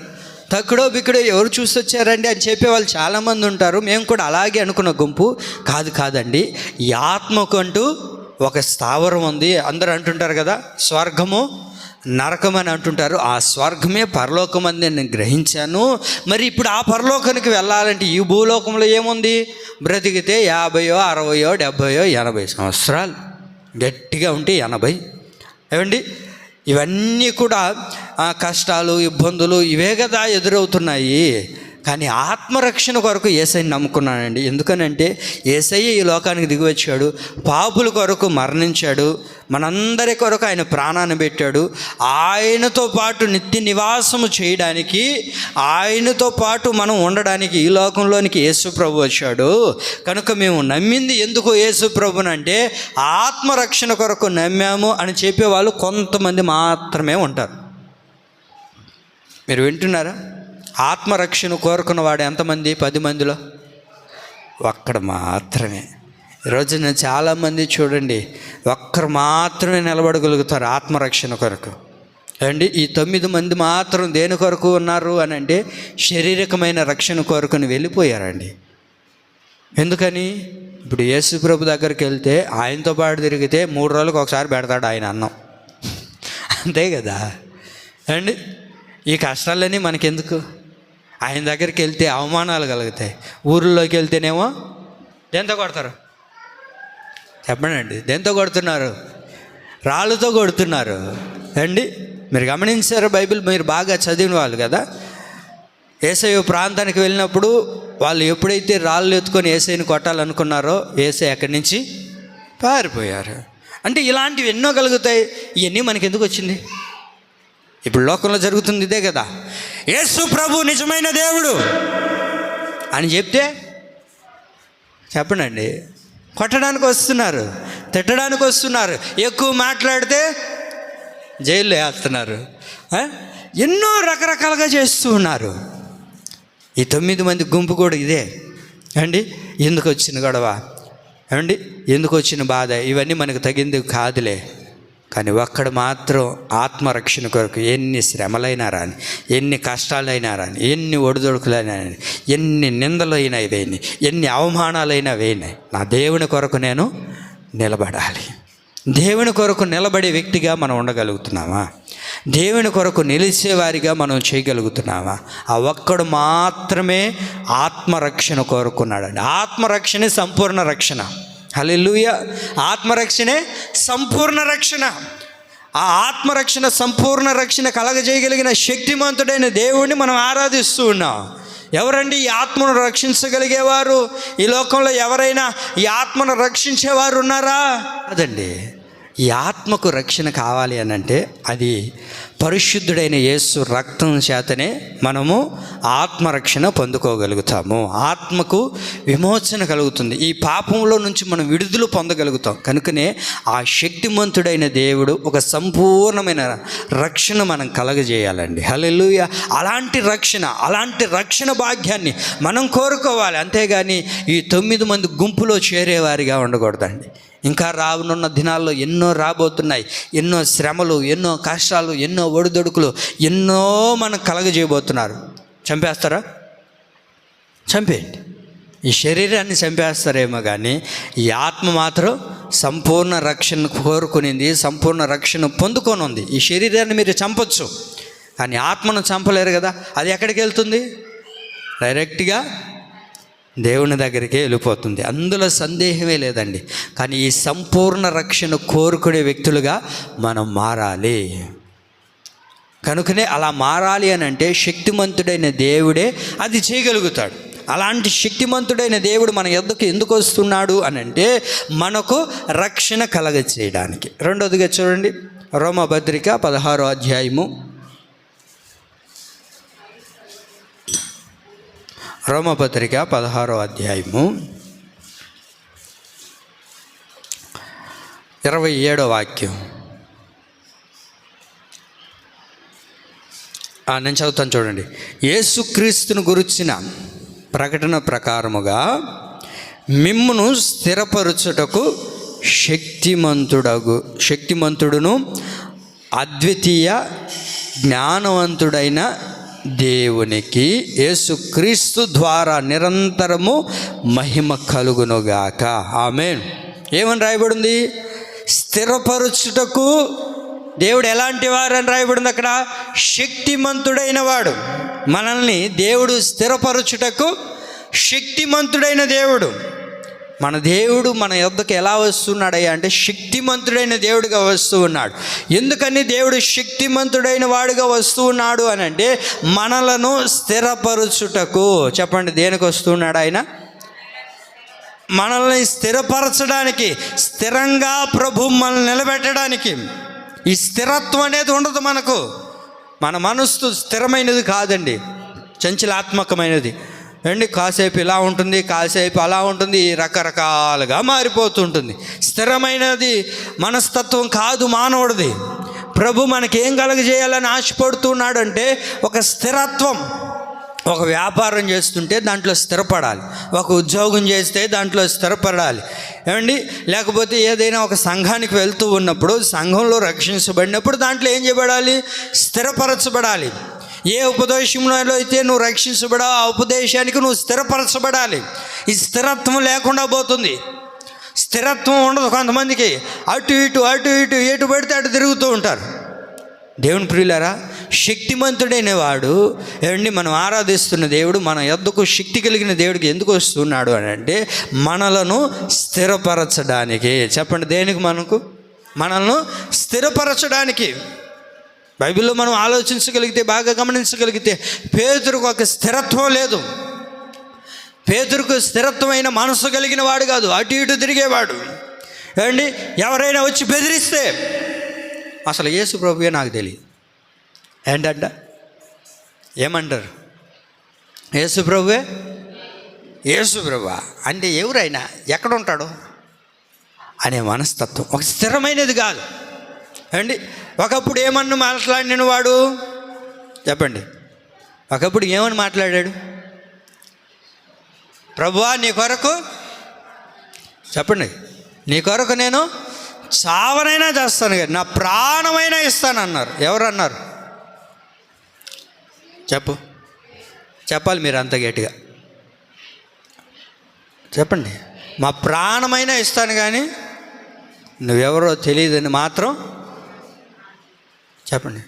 Speaker 1: తక్కుడో బిక్కుడో ఎవరు చూసి వచ్చారండి అని చెప్పేవాళ్ళు చాలామంది ఉంటారు. మేము కూడా అలాగే అనుకున్న గుంపు. కాదండి, ఈ ఆత్మకంటూ ఒక స్థావరం ఉంది. అందరూ అంటుంటారు కదా, స్వర్గము నరకం అని అంటుంటారు. ఆ స్వర్గమే పరలోకం అని నేను గ్రహించాను. మరి ఇప్పుడు ఆ పరలోకానికి వెళ్ళాలంటే ఈ భూలోకంలో ఏముంది? బ్రతికితే 50, 60, 70, 80 సంవత్సరాలు, గట్టిగా ఉంటే 80. ఏమండి, ఇవన్నీ కూడా కష్టాలు, ఇబ్బందులు ఇవే కదా ఎదురవుతున్నాయి. కానీ ఆత్మరక్షణ కొరకు యేసయ్యని నమ్ముకున్నానండి. ఎందుకనంటే, యేసయ్య ఈ లోకానికి దిగి వచ్చాడు, పాపుల కొరకు మరణించాడు, మనందరి కొరకు ఆయన ప్రాణాన్ని పెట్టాడు. ఆయనతో పాటు నిత్య నివాసము చేయడానికి, ఆయనతో పాటు మనం ఉండడానికి ఈ లోకంలోనికి యేసు ప్రభు వచ్చాడు. కనుక మేము నమ్మింది ఎందుకు యేసు ప్రభునంటే, ఆత్మరక్షణ కొరకు నమ్మాము అని చెప్పేవాళ్ళు కొంతమంది మాత్రమే ఉంటారు. మీరు వింటున్నారా? ఆత్మరక్షణ కోరుకున్న వాడు ఎంతమంది? 10 మందిలో ఒక్కడు మాత్రమే. ఈరోజు నేను చాలామంది చూడండి, ఒక్కరు మాత్రమే నిలబడగలుగుతారు ఆత్మరక్షణ కొరకు. అండి, ఈ 9 మంది మాత్రం దేని కొరకు ఉన్నారు అని అంటే, శారీరకమైన రక్షణ కొరకుని వెళ్ళిపోయారండి. ఎందుకని? ఇప్పుడు యేసు ప్రభు దగ్గరికి వెళ్తే, ఆయనతో పాటు తిరిగితే 3 రోజులకు ఒకసారి పెడతాడు ఆయన అన్నం, అంతే కదా అండి. ఈ కష్టాలన్నీ మనకెందుకు? ఆయన దగ్గరికి వెళ్తే అవమానాలు కలుగుతాయి. ఊరిలోకి వెళ్తేనేమో దేంతో కొడతారు చెప్పండి? దేంతో కొడుతున్నారు? రాళ్ళతో కొడుతున్నారు అండి. మీరు గమనించారు, బైబిల్ మీరు బాగా చదివిన వాళ్ళు కదా. యేసయ్య ప్రాంతానికి వెళ్ళినప్పుడు వాళ్ళు ఎప్పుడైతే రాళ్ళు ఎత్తుకొని యేసయ్యని కొట్టాలనుకున్నారో, యేసయ్య అక్కడి నుంచి పారిపోయారు. అంటే ఇలాంటివి ఎన్నో కలుగుతాయి. ఇవన్నీ మనకి ఎందుకు వచ్చింది? ఇప్పుడు లోకంలో జరుగుతుంది ఇదే కదా. యేసు ప్రభు నిజమైన దేవుడు అని చెప్తే చెప్పండి, కొట్టడానికి వస్తున్నారు, తిట్టడానికి వస్తున్నారు, ఎక్కువ మాట్లాడితే జైల్లో వేస్తున్నారు, ఎన్నో రకరకాలుగా చేస్తూ ఉన్నారు. ఈ 9 మంది గుంపు కూడా ఇదే అండి. ఎందుకు వచ్చిన గొడవ అండి, ఎందుకు వచ్చిన బాధ, ఇవన్నీ మనకు తగింది కాదులే. కానీ ఒక్కడు మాత్రం ఆత్మరక్షణ కొరకు ఎన్ని శ్రమలైనా రాని, ఎన్ని కష్టాలైనా రాని, ఎన్ని ఒడిదొడుకులైనా రాని, ఎన్ని నిందలైనా వేయని, ఎన్ని అవమానాలైనా వేయని, నా దేవుని కొరకు నేను నిలబడాలి. దేవుని కొరకు నిలబడే వ్యక్తిగా మనం ఉండగలుగుతున్నామా? దేవుని కొరకు నిలిచేవారిగా మనం చేయగలుగుతున్నామా? ఆ ఒక్కడు మాత్రమే ఆత్మరక్షణ కోరుకున్నాడండి. ఆత్మరక్షణే సంపూర్ణ రక్షణ. హల్లెలూయా! ఆత్మరక్షణే సంపూర్ణ రక్షణ. ఆ ఆత్మరక్షణ, సంపూర్ణ రక్షణ కలగజేయగలిగిన శక్తిమంతుడైన దేవుడిని మనం ఆరాధిస్తూ ఉన్నాం. ఎవరండి ఈ ఆత్మను రక్షించగలిగేవారు? ఈ లోకంలో ఎవరైనా ఈ ఆత్మను రక్షించేవారు ఉన్నారా? అదండి. ఈ ఆత్మకు రక్షణ కావాలి అని అంటే అది పరిశుద్ధుడైన యేసు రక్తం చేతనే మనము ఆత్మరక్షణ పొందుకోగలుగుతాము. ఆత్మకు విమోచన కలుగుతుంది. ఈ పాపంలో నుంచి మనం విడుదల పొందగలుగుతాం. కనుకనే ఆ శక్తిమంతుడైన దేవుడు ఒక సంపూర్ణమైన రక్షణ మనం కలగజేయాలండి. హల్లెలూయా. అలాంటి రక్షణ భాగ్యాన్ని మనం కోరుకోవాలి. అంతేగాని ఈ 9 మంది గుంపులో చేరేవారిగా ఉండకూడదండి. ఇంకా రానున్న దినాల్లో ఎన్నో రాబోతున్నాయి. ఎన్నో శ్రమలు, ఎన్నో కష్టాలు, ఎన్నో ఒడిదొడుకులు, ఎన్నో మనకు కలగజేయబోతున్నారు. చంపేస్తారా? చంపేయండి. ఈ శరీరాన్ని చంపేస్తారేమో కానీ ఈ ఆత్మ మాత్రం సంపూర్ణ రక్షణ కోరుకునింది, సంపూర్ణ రక్షణ పొందుకొని ఉంది. ఈ శరీరాన్ని మీరు చంపొచ్చు కానీ ఆత్మను చంపలేరు కదా. అది ఎక్కడికి వెళ్తుంది? డైరెక్ట్గా దేవుని దగ్గరికి వెళ్ళిపోతుంది. అందులో సందేహమే లేదండి. కానీ ఈ సంపూర్ణ రక్షణ కోరుకునే వ్యక్తులుగా మనం మారాలి. కనుకనే అలా మారాలి అని అంటే శక్తిమంతుడైన దేవుడే అది చేయగలుగుతాడు. అలాంటి శక్తిమంతుడైన దేవుడు మన యొద్దకు ఎందుకు వస్తున్నాడు అని అంటే మనకు రక్షణ కలగచేయడానికి. రెండోదిగా చూడండి, రోమపత్రిక 16వ అధ్యాయము. రోమపత్రిక 16వ అధ్యాయము 27వ వాక్యం. నేను చదువుతాను చూడండి. యేసుక్రీస్తును గురించిన ప్రకటన ప్రకారముగా మిమ్మును స్థిరపరచుటకు శక్తిమంతుడును అద్వితీయ జ్ఞానవంతుడైన దేవునికి యేసుక్రీస్తు ద్వారా నిరంతరము మహిమ కలుగునుగాక. ఆమేన్. ఏమని రాయబడింది? స్థిరపరచుటకు దేవుడు ఎలాంటి వారు అని రాయబడింది అక్కడ? శక్తిమంతుడైన వాడు. మనల్ని దేవుడు స్థిరపరచుటకు శక్తిమంతుడైన దేవుడు. మన దేవుడు మన యొద్దకు ఎలా వస్తున్నాడయ్యా అంటే శక్తిమంతుడైన దేవుడిగా వస్తూ ఉన్నాడు. ఎందుకని దేవుడు శక్తిమంతుడైన వాడుగా వస్తూ ఉన్నాడు అని అంటే మనలను స్థిరపరచుటకు. చెప్పండి, దేనికి వస్తున్నాడు ఆయన? మనల్ని స్థిరపరచడానికి, స్థిరంగా ప్రభు మనల్ని నిలబెట్టడానికి. ఈ స్థిరత్వం అనేది ఉండదు మనకు. మన మనస్సు స్థిరమైనది కాదండి, చంచలాత్మకమైనది అండి. కాసేపు ఇలా ఉంటుంది, కాసేపు అలా ఉంటుంది, రకరకాలుగా మారిపోతుంటుంది. స్థిరమైనది మనస్తత్వం కాదు మానవుడిది. ప్రభు మనకేం కలగజేయాలని ఆశపడుతున్నాడు అంటే ఒక స్థిరత్వం. ఒక వ్యాపారం చేస్తుంటే దాంట్లో స్థిరపడాలి, ఒక ఉద్యోగం చేస్తే దాంట్లో స్థిరపడాలి ఏమండి. లేకపోతే ఏదైనా ఒక సంఘానికి వెళ్తూ ఉన్నప్పుడు, సంఘంలో రక్షించబడినప్పుడు దాంట్లో ఏం చేయబడాలి? స్థిరపరచబడాలి. ఏ ఉపదేశంలో అయితే నువ్వు రక్షించబడావు ఆ ఉపదేశానికి నువ్వు స్థిరపరచబడాలి. ఈ స్థిరత్వం లేకుండా పోతుంది. స్థిరత్వం ఉండదు కొంతమందికి. అటు ఇటు ఎటు పడితే అటు తిరుగుతూ ఉంటారు. దేవుని ప్రియులారా, శక్తిమంతుడైన వాడు ఏమండి, మనం ఆరాధిస్తున్న దేవుడు మన యొద్దకు శక్తి కలిగిన దేవుడికి ఎందుకు వస్తున్నాడు అని అంటే మనలను స్థిరపరచడానికి. చెప్పండి, దేనికి? మనల్ని స్థిరపరచడానికి. బైబిల్లో మనం ఆలోచించగలిగితే, బాగా గమనించగలిగితే, పేతురుకు ఒక స్థిరత్వం లేదు. పేతురుకు స్థిరత్వమైన మనసు కలిగిన వాడు కాదు, అటు ఇటు తిరిగేవాడు. ఏమండి, ఎవరైనా వచ్చి బెదిరిస్తే అసలు యేసు ప్రభువే నాకు తెలియదు ఏంటంట, ఏమంటారు? యేసు ప్రభువే, యేసు ప్రభువా అంటే ఎవరైనా ఎక్కడ ఉంటాడు అనే మనస్తత్వం ఒక స్థిరమైనది కాదు అండి. ఒకప్పుడు ఏమన్నా మాట్లాడిన వాడు, చెప్పండి, ఒకప్పుడు ఏమని మాట్లాడాడు? ప్రభువా నీ కొరకు, చెప్పండి, నీ కొరకు నేను చావనైనా చేస్తాను కానీ నా ప్రాణమైనా ఇస్తానన్నారు. ఎవరు అన్నారు? చెప్పాలి మీరు అంత గట్టిగా చెప్పండి. మా ప్రాణమైనా ఇస్తాను కానీ నువ్వెవరో తెలియదని మాత్రం చెప్పండి.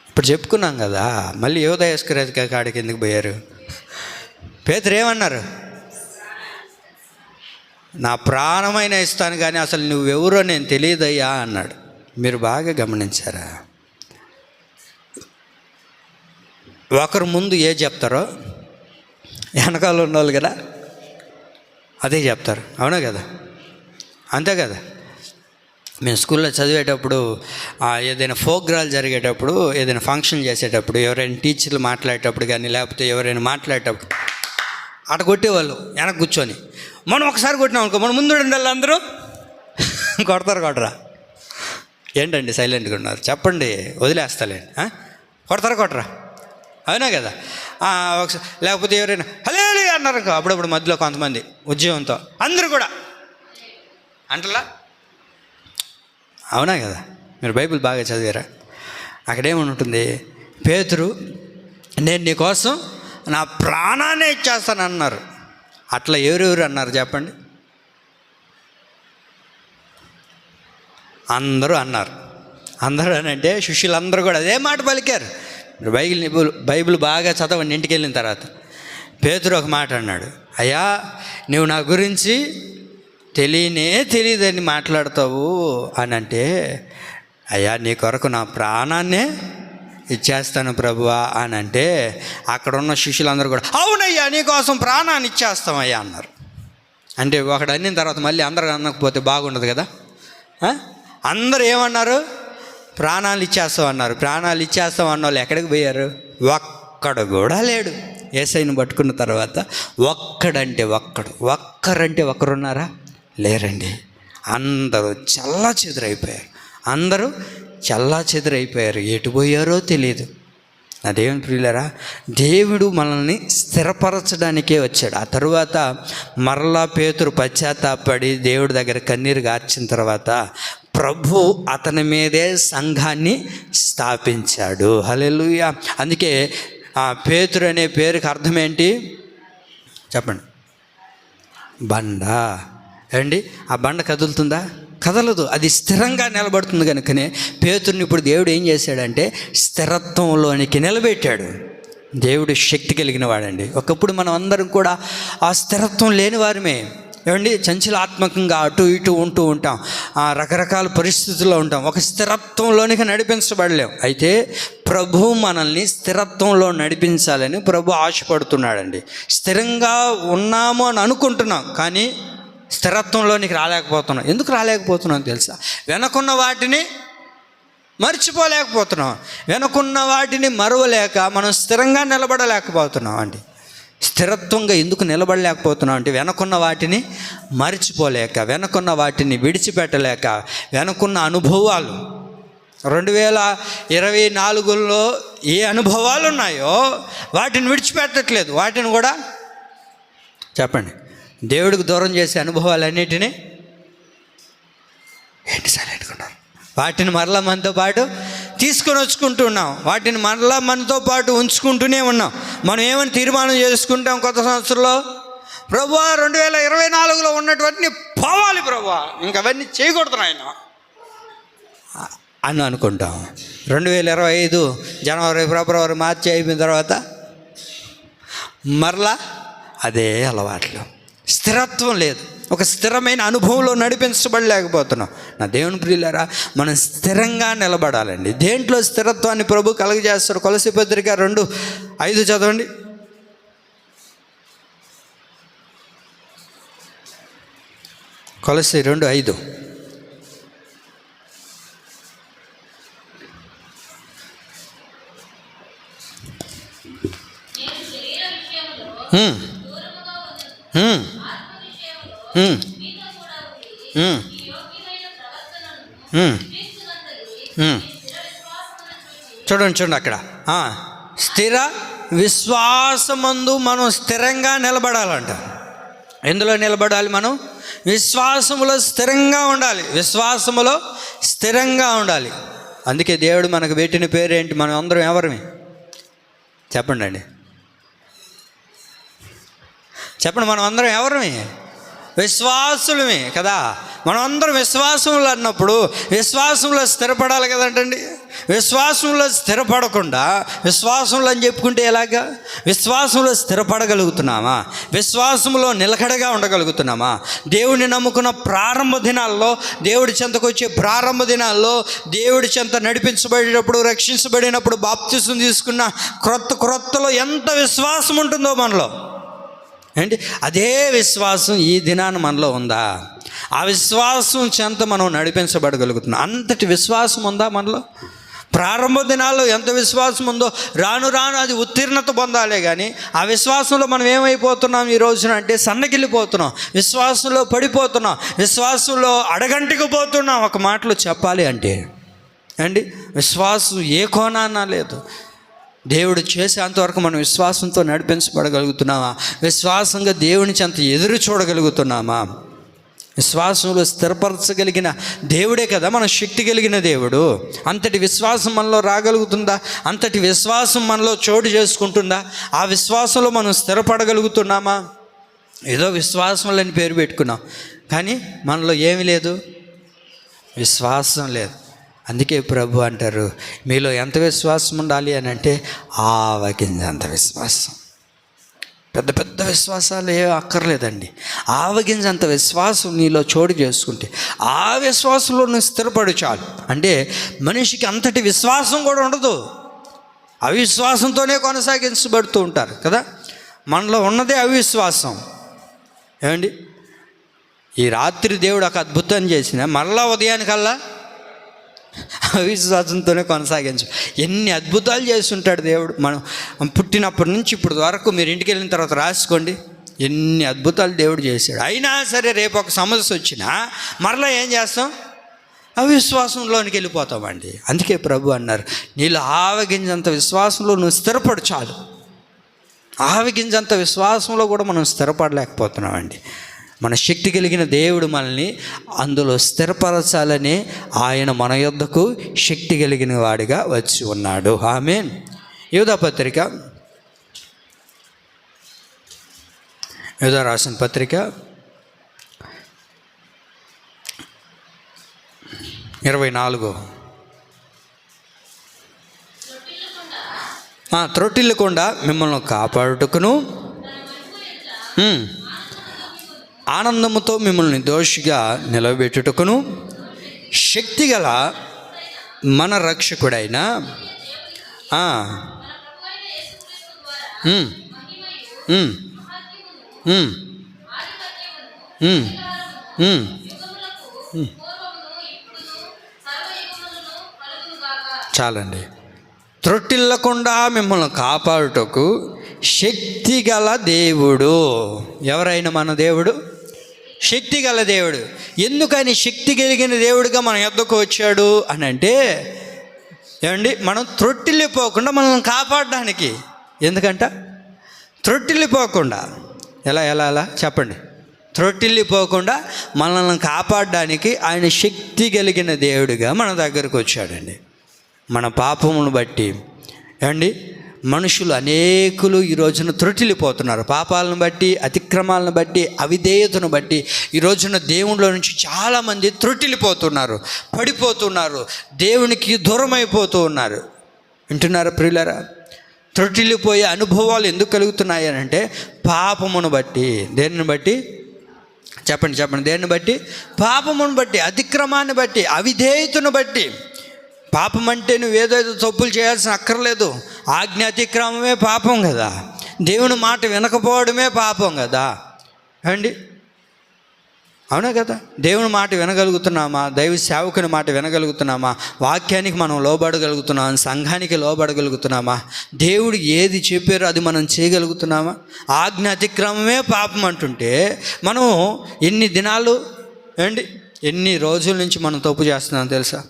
Speaker 1: ఇప్పుడు చెప్పుకున్నాం కదా, మళ్ళీ యోదయస్కరేత కాడికి ఎందుకు పోయారు? పేతురు ఏమన్నారు? నా ప్రాణమైన ఇస్తాను కానీ అసలు నువ్వెవరో నేను తెలియదయ్యా అన్నాడు. మీరు బాగా గమనించారా? ఒకరు ముందు ఏ చెప్తారో వెనకాల ఉన్నవాళ్ళు కదా అదే చెప్తారు. అవునా కదా? అంతే కదా? మేము స్కూల్లో చదివేటప్పుడు ఏదైనా ప్రోగ్రాలు జరిగేటప్పుడు, ఏదైనా ఫంక్షన్ చేసేటప్పుడు, ఎవరైనా టీచర్లు మాట్లాడేటప్పుడు కానీ, లేకపోతే ఎవరైనా మాట్లాడేటప్పుడు అట కొట్టేవాళ్ళు వెనక కూర్చొని. మనం ఒకసారి కొట్టినాం అనుకో, మనం ముందు ఉండాలి, అందరూ కొడతారా? ఏంటండి సైలెంట్గా ఉన్నారు? చెప్పండి, వదిలేస్తాలేండి. కొడతారా? అవునా కదా? ఒకసారి లేకపోతే ఎవరైనా హల్లెలూయా అన్నారు అప్పుడప్పుడు మధ్యలో కొంతమంది ఉద్యోగంతో అందరూ కూడా అంటలా. అవునా కదా? మీరు బైబిల్ బాగా చదివారా? అక్కడేమని పేతురు నేను నీ కోసం నా ప్రాణాన్ని ఇచ్చేస్తాను అన్నారు. అట్లా ఎవరెవరు అన్నారు చెప్పండి? అందరూ అన్నారు. అందరూ అని అంటే శిష్యులందరూ కూడా అదే మాట పలికారు. బైబిల్ బాగా చదవండి ఇంటికి వెళ్ళిన తర్వాత. పేతురు ఒక మాట అన్నాడు, అయ్యా నువ్వు నా గురించి తెలియదని మాట్లాడతావు అని అంటే, అయ్యా నీ కొరకు నా ప్రాణాన్నే ఇచ్చేస్తాను ప్రభువా అని అంటే, అక్కడ ఉన్న శిష్యులందరూ కూడా అవునయ్యా నీకోసం ప్రాణాన్ని ఇచ్చేస్తామయ్యా అన్నారు. అంటే ఒకడు అన్న తర్వాత మళ్ళీ అందరూ అనకపోతే బాగుండదు కదా? అందరూ ఏమన్నారు? ప్రాణాలు ఇచ్చేస్తాం అన్నారు. ప్రాణాలు ఇచ్చేస్తాం అన్న వాళ్ళు ఎక్కడికి పోయారు? ఒక్కడు కూడా లేడు. యేసయ్యను పట్టుకున్న తర్వాత ఒక్కరంటే ఒక్కరున్నారా? లేరండి. అందరూ చెల్లాచెదురైపోయారు. ఎటు పోయారో తెలియదు. నా దేవుని ప్రియులారా, దేవుడు మనల్ని స్థిరపరచడానికే వచ్చాడు. ఆ తరువాత మరలా పేతురు పశ్చాత్తాపడి దేవుడి దగ్గర కన్నీరు గార్చిన తర్వాత ప్రభు అతని మీదే సంఘాన్ని స్థాపించాడు. హల్లెలూయా. అందుకే పేతురు అనే పేరుకి అర్థం ఏంటి చెప్పండి? బండ. ఏమండి, ఆ బండ కదులుతుందా? కదలదు. అది స్థిరంగా నిలబడుతుంది. కనుకనే పేతురుని ఇప్పుడు దేవుడు ఏం చేశాడంటే స్థిరత్వంలోనికి నిలబెట్టాడు. దేవుడు శక్తి కలిగిన వాడండి. ఒకప్పుడు మనం అందరం కూడా ఆ స్థిరత్వం లేని వారమే. ఏమండి, చంచలాత్మకంగా అటు ఇటు ఉంటూ ఉంటాం, రకరకాల పరిస్థితుల్లో ఉంటాం, ఒక స్థిరత్వంలోనికి నడిపించబడలేం. అయితే ప్రభు మనల్ని స్థిరత్వంలో నడిపించాలని ప్రభు ఆశపడుతున్నాడండి. స్థిరంగా ఉన్నాము అని అనుకుంటున్నాం, కానీ స్థిరత్వంలోనికి రాలేకపోతున్నాం. ఎందుకు రాలేకపోతున్నాం తెలుసా? వెనకున్న వాటిని మర్చిపోలేకపోతున్నాం. వెనకున్న వాటిని మరువలేక మనం స్థిరంగా నిలబడలేకపోతున్నాం అండి. స్థిరత్వంగా ఎందుకు నిలబడలేకపోతున్నాం అంటే వెనకున్న వాటిని మర్చిపోలేక, వెనకున్న వాటిని విడిచిపెట్టలేక, వెనకున్న అనుభవాలు 2024లో ఏ అనుభవాలు ఉన్నాయో వాటిని విడిచిపెట్టట్లేదు. వాటిని కూడా చెప్పండి, దేవుడికి దూరం చేసే అనుభవాలన్నిటినీ ఏంటి సైలెంట్కున్నారు? వాటిని మరలా మనతో పాటు తీసుకొని వచ్చుకుంటున్నాం. వాటిని మరలా మనతో పాటు ఉంచుకుంటూనే ఉన్నాం. మనం ఏమని తీర్మానం చేసుకుంటాం కొత్త సంవత్సరంలో? ప్రభువా 2024లో ఉన్నటువంటి పోవాలి ప్రభువా, ఇంకవన్నీ చేయకూడదు నాయన అని అనుకుంటాం. 2025 జనవరి, ఫిబ్రవరి, మార్చి అయిపోయిన తర్వాత మరలా అదే అలవాట్లు. స్థిరత్వం లేదు. ఒక స్థిరమైన అనుభవంలో నడిపించబడలేకపోతున్నాం. నా దేవుని ప్రియులారా, మనం స్థిరంగా నిలబడాలండి. దేంట్లో స్థిరత్వాన్ని ప్రభు కలుగజేస్తాడు? కొలస్సీ పత్రిక 2:5 చదవండి. కొలస్సీ 2:5. చూడండి అక్కడ స్థిర విశ్వాసమందు మనం స్థిరంగా నిలబడాలంట. ఎందులో నిలబడాలి? మనం విశ్వాసములో స్థిరంగా ఉండాలి. విశ్వాసములో స్థిరంగా ఉండాలి. అందుకే దేవుడు మనకు పెట్టిన పేరేంటి? మనం అందరం ఎవరిమి చెప్పండి అండి, చెప్పండి. మనం అందరం ఎవరిమి? విశ్వాసులమే కదా. మనం అందరం విశ్వాసంలో అన్నప్పుడు విశ్వాసంలో స్థిరపడాలి కదంటండి. విశ్వాసంలో స్థిరపడకుండా విశ్వాసంలో అని చెప్పుకుంటే ఎలాగా? విశ్వాసంలో స్థిరపడగలుగుతున్నామా? విశ్వాసంలో నిలకడగా ఉండగలుగుతున్నామా? దేవుడిని నమ్ముకున్న ప్రారంభ దినాల్లో, దేవుడి చెంతకు వచ్చే ప్రారంభ దినాల్లో, దేవుడి చెంత నడిపించబడేటప్పుడు, రక్షించబడినప్పుడు, బాప్తిసం తీసుకున్న క్రొత్తలో ఎంత విశ్వాసం ఉంటుందో మనలో. ఏంటి అదే విశ్వాసం ఈ దినాన మనలో ఉందా? ఆ విశ్వాసం చెంత మనం నడిపించబడగలుగుతున్నాం. అంతటి విశ్వాసం ఉందా మనలో? ప్రారంభ దినాల్లో ఎంత విశ్వాసం ఉందో రాను రాను అది ఉత్తీర్ణత పొందాలే కానీ ఆ విశ్వాసంలో మనం ఏమైపోతున్నాం ఈ రోజున అంటే సన్నగిల్లిపోతున్నాం, విశ్వాసంలో పడిపోతున్నాం, విశ్వాసంలో అడగంటికి పోతున్నాం. ఒక మాటలో చెప్పాలి అంటే అండి, విశ్వాసం ఏ కోణాన లేదు. దేవుడు చేసేంతవరకు మనం విశ్వాసంతో నడిపించబడగలుగుతున్నామా? విశ్వాసంగా దేవుని చెంత ఎదురు చూడగలుగుతున్నామా? విశ్వాసంలో స్థిరపరచగలిగిన దేవుడే కదా మన శక్తి కలిగిన దేవుడు. అంతటి విశ్వాసం మనలో రాగలుగుతుందా? అంతటి విశ్వాసం మనలో చోటు చేసుకుంటుందా? ఆ విశ్వాసంలో మనం స్థిరపడగలుగుతున్నామా? ఏదో విశ్వాసంలని పేరు పెట్టుకున్నాం కానీ మనలో ఏమీ లేదు, విశ్వాసం లేదు. అందుకే ప్రభు అంటారు, మీలో ఎంత విశ్వాసం ఉండాలి అని అంటే ఆవగింజంత విశ్వాసం. పెద్ద పెద్ద విశ్వాసాలు ఏ అక్కర్లేదండి. ఆవగింజంత విశ్వాసం నీలో చోటు చేసుకుంటే ఆ విశ్వాసంలో నువ్వు స్థిరపడు చాలు. అంటే మనిషికి అంతటి విశ్వాసం కూడా ఉండదు, అవిశ్వాసంతోనే కొనసాగించబడుతూ ఉంటారు కదా. మనలో ఉన్నదే అవిశ్వాసం. ఏమండి, ఈ రాత్రి దేవుడు ఒక అద్భుతం చేసిన మరలా ఉదయానికల్లా అవిశ్వాసంతోనే కొనసాగించు. ఎన్ని అద్భుతాలు చేస్తుంటాడు దేవుడు. మనం పుట్టినప్పటి నుంచి ఇప్పుడు వరకు మీరు ఇంటికి వెళ్ళిన తర్వాత రాసుకోండి, ఎన్ని అద్భుతాలు దేవుడు చేశాడు. అయినా సరే రేపు ఒక సమస్య వచ్చినా మరలా ఏం చేస్తాం? అవిశ్వాసంలోనికి వెళ్ళిపోతామండి. అందుకే ప్రభు అన్నారు, నీళ్ళు ఆవగింజంత విశ్వాసంలో నువ్వు స్థిరపడు చాలు. ఆవగింజంత విశ్వాసంలో కూడా మనం స్థిరపడలేకపోతున్నామండి. మన శక్తి కలిగిన దేవుడు మనల్ని అందులో స్థిరపరచాలని ఆయన మన యొద్దకు శక్తి కలిగిన వాడిగా వచ్చి ఉన్నాడు. ఆమేన్. యూదా పత్రిక, యూదా రాసిన పత్రిక 24. త్రొట్టిల్లకుండా మిమ్మల్ని కాపాడుటకును ఆనందముతో మిమ్మల్ని దోషిగా నిలబెట్టుటకును శక్తిగల మన రక్షకుడైన చాలండి. త్రొట్టిల్లకుండా మిమ్మల్ని కాపాడుటకు శక్తిగల దేవుడు. ఎవరైనా మన దేవుడు శక్తిగల దేవుడు. ఎందుకని శక్తి కలిగిన దేవుడిగా మన యొద్దకు వచ్చాడు అని అంటే ఏమండి, మనం త్రొట్టిల్లిపోకుండా మనల్ని కాపాడడానికి. ఎందుకంట త్రొట్టిల్లిపోకుండా ఎలా చెప్పండి, త్రొట్టిల్లిపోకుండా మనల్ని కాపాడడానికి ఆయన శక్తి కలిగిన దేవుడిగా మన దగ్గరకు వచ్చాడండి. మన పాపమును బట్టి ఏమండి మనుషులు అనేకులు ఈ రోజున త్రొట్టిల్లిపోతున్నారు. పాపాలను బట్టి, అతిక్రమాలను బట్టి, అవిధేయతను బట్టి ఈ రోజున దేవునిలో నుంచి చాలామంది త్రొట్టిల్లిపోతున్నారు, పడిపోతున్నారు, దేవునికి దూరం అయిపోతూ ఉన్నారు. వింటున్నారా ప్రియులారా? త్రొట్టిల్లిపోయే అనుభవాలు ఎందుకు కలుగుతున్నాయి అని అంటే పాపమును బట్టి. దేనిని బట్టి చెప్పండి, దేనిని బట్టి? పాపమును బట్టి, అతిక్రమాన్ని బట్టి, అవిధేయతను బట్టి. పాపం అంటే నువ్వేదో తప్పులు చేయాల్సిన అక్కర్లేదు. ఆజ్ఞ అతిక్రమమే పాపం కదా, దేవుని మాట వినకపోవడమే పాపం కదా అండి. అవునా కదా? దేవుని మాట వినగలుగుతున్నామా? దైవ సేవకుని మాట వినగలుగుతున్నామా? వాక్యానికి మనం లోబడగలుగుతున్నామా? సంఘానికి లోబడగలుగుతున్నామా? దేవుడు ఏది చెప్పారో అది మనం చేయగలుగుతున్నామా? ఆజ్ఞ అతిక్రమమే పాపం అంటుంటే మనం ఎన్ని దినాలు అండి, ఎన్ని రోజుల నుంచి మనం తప్పు చేస్తున్నాం తెలుసా?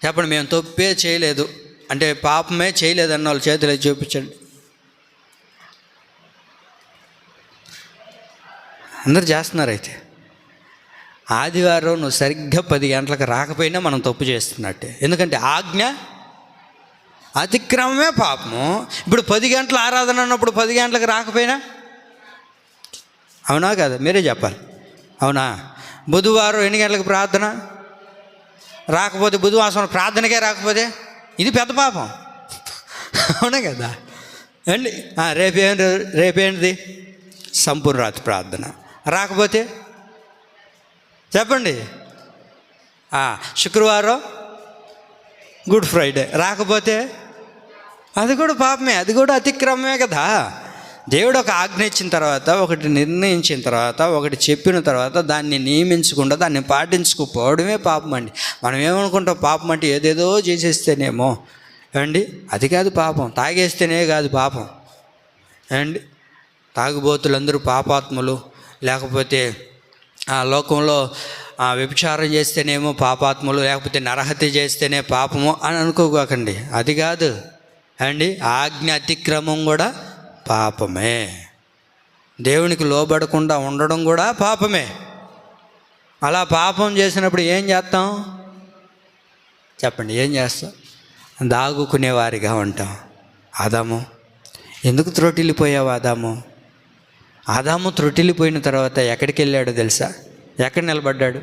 Speaker 1: చెప్పండి, మేము తప్పే చేయలేదు అంటే పాపమే చేయలేదన్న వాళ్ళు చేతులు చూపించండి. అందరు చేస్తున్నారు. అయితే ఆదివారం నువ్వు సరిగ్గా 10 గంటలకు రాకపోయినా మనం తప్పు చేస్తున్నట్టే. ఎందుకంటే ఆజ్ఞ అతిక్రమమే పాపము. ఇప్పుడు 10 గంటల ఆరాధన అన్నప్పుడు 10 గంటలకు రాకపోయినా అవునా కదా? మీరే చెప్పాలి. అవునా? బుధవారం ఎన్ని గంటలకు ప్రార్థన రాకపోతే, బుధవారం ప్రార్థనకే రాకపోతే ఇది పెద్ద పాపం. అవునా కదా అండి? రేపేంటిది? సంపూర్ణ రాత్రి ప్రార్థన రాకపోతే చెప్పండి. శుక్రవారం గుడ్ ఫ్రైడే రాకపోతే అది కూడా పాపమే, అది కూడా అతిక్రమమే కదా. దేవుడు ఒక ఆజ్ఞ ఇచ్చిన తర్వాత, ఒకటి నిర్ణయించిన తర్వాత, ఒకటి చెప్పిన తర్వాత దాన్ని నియమించకుండా దాన్ని పాటించుకోపోవడమే పాపం అండి. మనం ఏమనుకుంటాం, పాపం అంటే ఏదేదో చేసేస్తేనేమో అండి, అది కాదు పాపం. తాగేస్తేనే కాదు పాపం అండి. తాగుబోతులందరూ పాపాత్ములు, లేకపోతే ఆ లోకంలో వ్యభిచారం చేస్తేనేమో పాపాత్ములు, లేకపోతే నరహత్య చేస్తేనే పాపము అని అనుకోకండి. అది కాదు అండి. ఆజ్ఞ అతిక్రమం కూడా పాపమే. దేవునికి లోబడకుండా ఉండడం కూడా పాపమే. అలా పాపం చేసినప్పుడు ఏం చేస్తాం చెప్పండి? ఏం చేస్తాం? దాగుకునేవారిగా ఉంటాం. ఆదాము, ఎందుకు త్రొట్టిల్లిపోయావు ఆదాము? ఆదాము త్రొట్టిల్లిపోయిన తర్వాత ఎక్కడికి వెళ్ళాడో తెలుసా? ఎక్కడ నిలబడ్డాడు?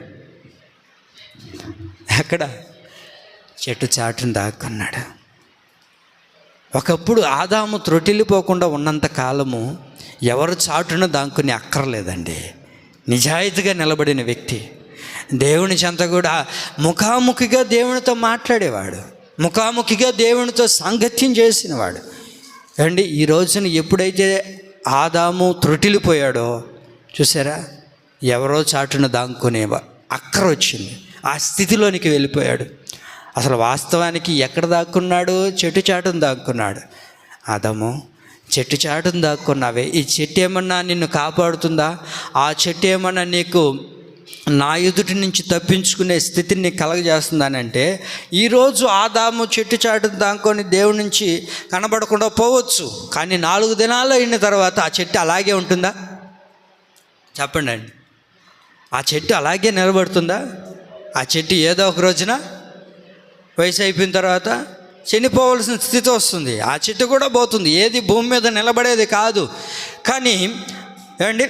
Speaker 1: ఎక్కడ? చెట్టు చాటును దాక్కున్నాడు. ఒకప్పుడు ఆదాము త్రొట్టిల్లిపోకుండా ఉన్నంత కాలము ఎవరు చాటున దాక్కుని అక్కర్లేదండి. నిజాయితీగా నిలబడిన వ్యక్తి దేవుని చెంత కూడా ముఖాముఖిగా దేవునితో మాట్లాడేవాడు, ముఖాముఖిగా దేవునితో సాంగత్యం చేసినవాడు అండి. ఈ రోజున ఎప్పుడైతే ఆదాము త్రొట్టిల్లిపోయాడో చూసారా, ఎవరో చాటున దాక్కునే అక్కర వచ్చింది. ఆ స్థితిలోనికి వెళ్ళిపోయాడు. అసలు వాస్తవానికి ఎక్కడ దాక్కున్నాడు? చెట్టు చాటును దాక్కున్నాడు. ఆదాము, చెట్టు చాటును దాక్కున్నావే, ఈ చెట్టు ఏమన్నా నిన్ను కాపాడుతుందా? ఆ చెట్టు ఏమన్నా నీకు నా ఎదుటి నుంచి తప్పించుకునే స్థితిని నీకు కలగజేస్తుందానంటే, ఈరోజు ఆదాము చెట్టు చాటును దాక్కొని దేవుడి నుంచి కనబడకుండా పోవచ్చు, కానీ 4 దినాలు అయిన తర్వాత ఆ చెట్టు అలాగే ఉంటుందా? చెప్పండి అండి. ఆ చెట్టు అలాగే నిలబడుతుందా? ఆ చెట్టు ఏదో ఒక రోజున వయసు అయిపోయిన తర్వాత చనిపోవలసిన స్థితి వస్తుంది. ఆ చెట్టు కూడా పోతుంది. ఏది భూమి మీద నిలబడేది కాదు. కానీ ఏమండి,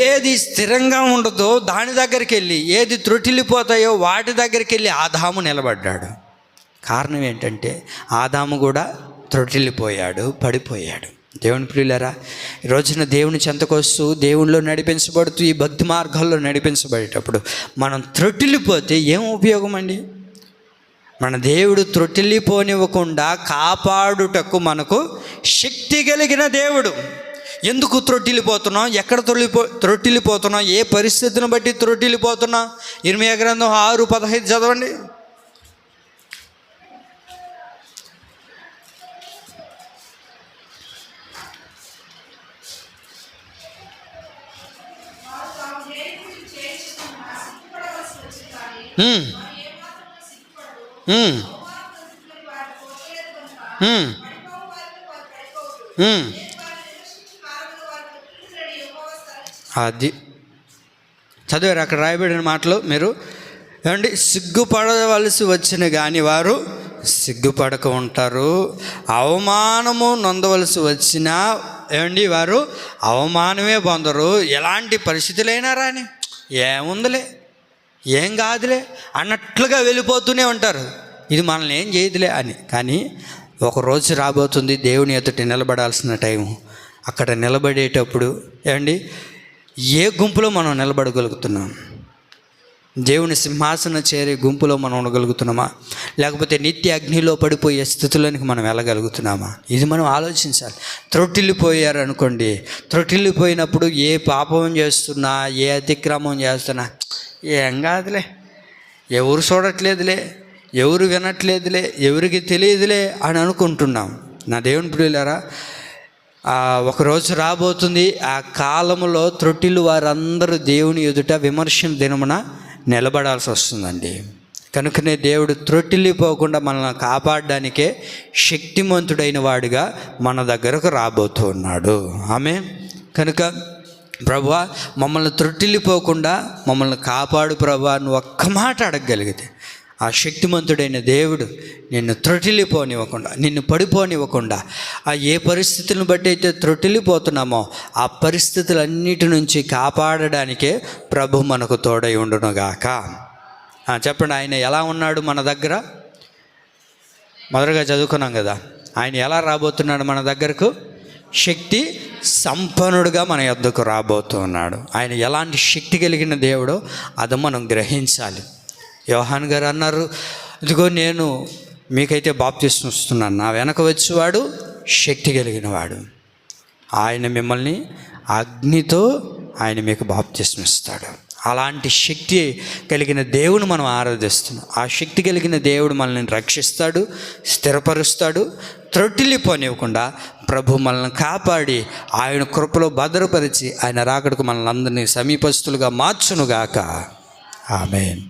Speaker 1: ఏది స్థిరంగా ఉండదో దాని దగ్గరికి వెళ్ళి, ఏది త్రొట్టిల్లిపోతాయో వాటి దగ్గరికి వెళ్ళి ఆదాము నిలబడ్డాడు. కారణం ఏంటంటే ఆదాము కూడా త్రొట్టిల్లిపోయాడు, పడిపోయాడు. దేవుని ప్రియులారా, ఈ రోజున దేవుని చెంతకొస్తూ దేవునిలో నడిపించబడుతూ ఈ భక్తి మార్గాల్లో నడిపించబడేటప్పుడు మనం త్రొట్టిల్లిపోతే ఏం ఉపయోగం అండి? మన దేవుడు త్రొట్టిల్లిపోనివ్వకుండా కాపాడుటకు మనకు శక్తి కలిగిన దేవుడు. ఎందుకు త్రొట్టిల్లిపోతున్నాం? ఎక్కడ త్రొట్టిల్లిపోతున్నాం? ఏ పరిస్థితిని బట్టి త్రొట్టిల్లిపోతున్నాం? ఇర్మీయా గ్రంథం 6:15 చదవండి. అది చదివారు అక్కడ రాయబడిన మాటలు మీరు ఏమండి? సిగ్గుపడవలసి వచ్చిన కానీ వారు సిగ్గుపడక ఉంటారు, అవమానము నొందవలసి వచ్చినా ఏమండి వారు అవమానమే పొందరు. ఎలాంటి పరిస్థితులైనా రాని, ఏముందిలే, ఏం కాదులే అన్నట్లుగా వెళ్ళిపోతూనే ఉంటారు. ఇది మనల్ని ఏం చేయదులే అని. కానీ ఒకరోజు రాబోతుంది దేవుని ఎదుట నిలబడాల్సిన టైము. అక్కడ నిలబడేటప్పుడు ఏమండి, ఏ గుంపులో మనం నిలబడగలుగుతున్నాం? దేవుని సింహాసనం చేరే గుంపులో మనం ఉండగలుగుతున్నామా? లేకపోతే నిత్య అగ్నిలో పడిపోయే స్థితిలోనికి మనం వెళ్ళగలుగుతున్నామా? ఇది మనం ఆలోచించాలి. త్రొట్టిల్లిపోయారు అనుకోండి, త్రొట్టిల్లిపోయినప్పుడు ఏ పాపం చేస్తున్నా, ఏ అతిక్రమం చేస్తున్నా ఏం కాదులే, ఎవరు చూడట్లేదులే, ఎవరు వినట్లేదులే, ఎవరికి తెలియదులే అని అనుకుంటున్నాం. నా దేవుని ప్రియులారా, ఒకరోజు రాబోతుంది, ఆ కాలంలో త్రొట్టిల్లు వారందరూ దేవుని ఎదుట విమర్శన దినమున నిలబడాల్సి వస్తుందండి. కనుకనే దేవుడు త్రొట్టిల్లిపోకుండా మనల్ని కాపాడడానికే శక్తిమంతుడైన వాడిగా మన దగ్గరకు రాబోతూ ఉన్నాడు. ఆమేన్. కనుక ప్రభువా, మమ్మల్ని త్రొట్టిల్లిపోకుండా మమ్మల్ని కాపాడు ప్రభువా, నువ్వు ఒక్క మాట అడగగలిగితే ఆ శక్తిమంతుడైన దేవుడు నిన్ను త్రొట్టిల్లిపోనివ్వకుండా, నిన్ను పడిపోనివ్వకుండా, ఆ ఏ పరిస్థితులను బట్టి అయితే త్రొట్టిల్లిపోతున్నామో ఆ పరిస్థితులన్నిటి నుంచి కాపాడడానికే ప్రభు మనకు తోడై ఉండునుగాక. చెప్పండి, ఆయన ఎలా ఉన్నాడు మన దగ్గర? మొదటగా చదువుకున్నాం కదా, ఆయన ఎలా రాబోతున్నాడు మన దగ్గరకు? శక్తి సంపన్నుడుగా మన యొద్దకు రాబోతున్నాడు. ఆయన ఎలాంటి శక్తి కలిగిన దేవుడో అది మనం గ్రహించాలి. యోహాన్ గారు అన్నారు, ఇదిగో నేను మీకైతే బాప్తిస్మం ఇస్తున్నాను, నా వెనక వచ్చేవాడు శక్తి కలిగిన వాడు. ఆయన మిమ్మల్ని అగ్నితో ఆయన మీకు బాప్తిస్మం ఇస్తాడు. అలాంటి శక్తి కలిగిన దేవుని మనం ఆరాధిస్తున్నాం. ఆ శక్తి కలిగిన దేవుడు మనల్ని రక్షిస్తాడు, స్థిరపరుస్తాడు. త్రొట్టిల్లిపోనివ్వకుండా ప్రభు మనల్ని కాపాడి ఆయన కృపలో భద్రపరిచి ఆయన రాకడకు మనల్ని అందరినీ సమీపస్తులుగా మార్చునుగాక. ఆమేన్.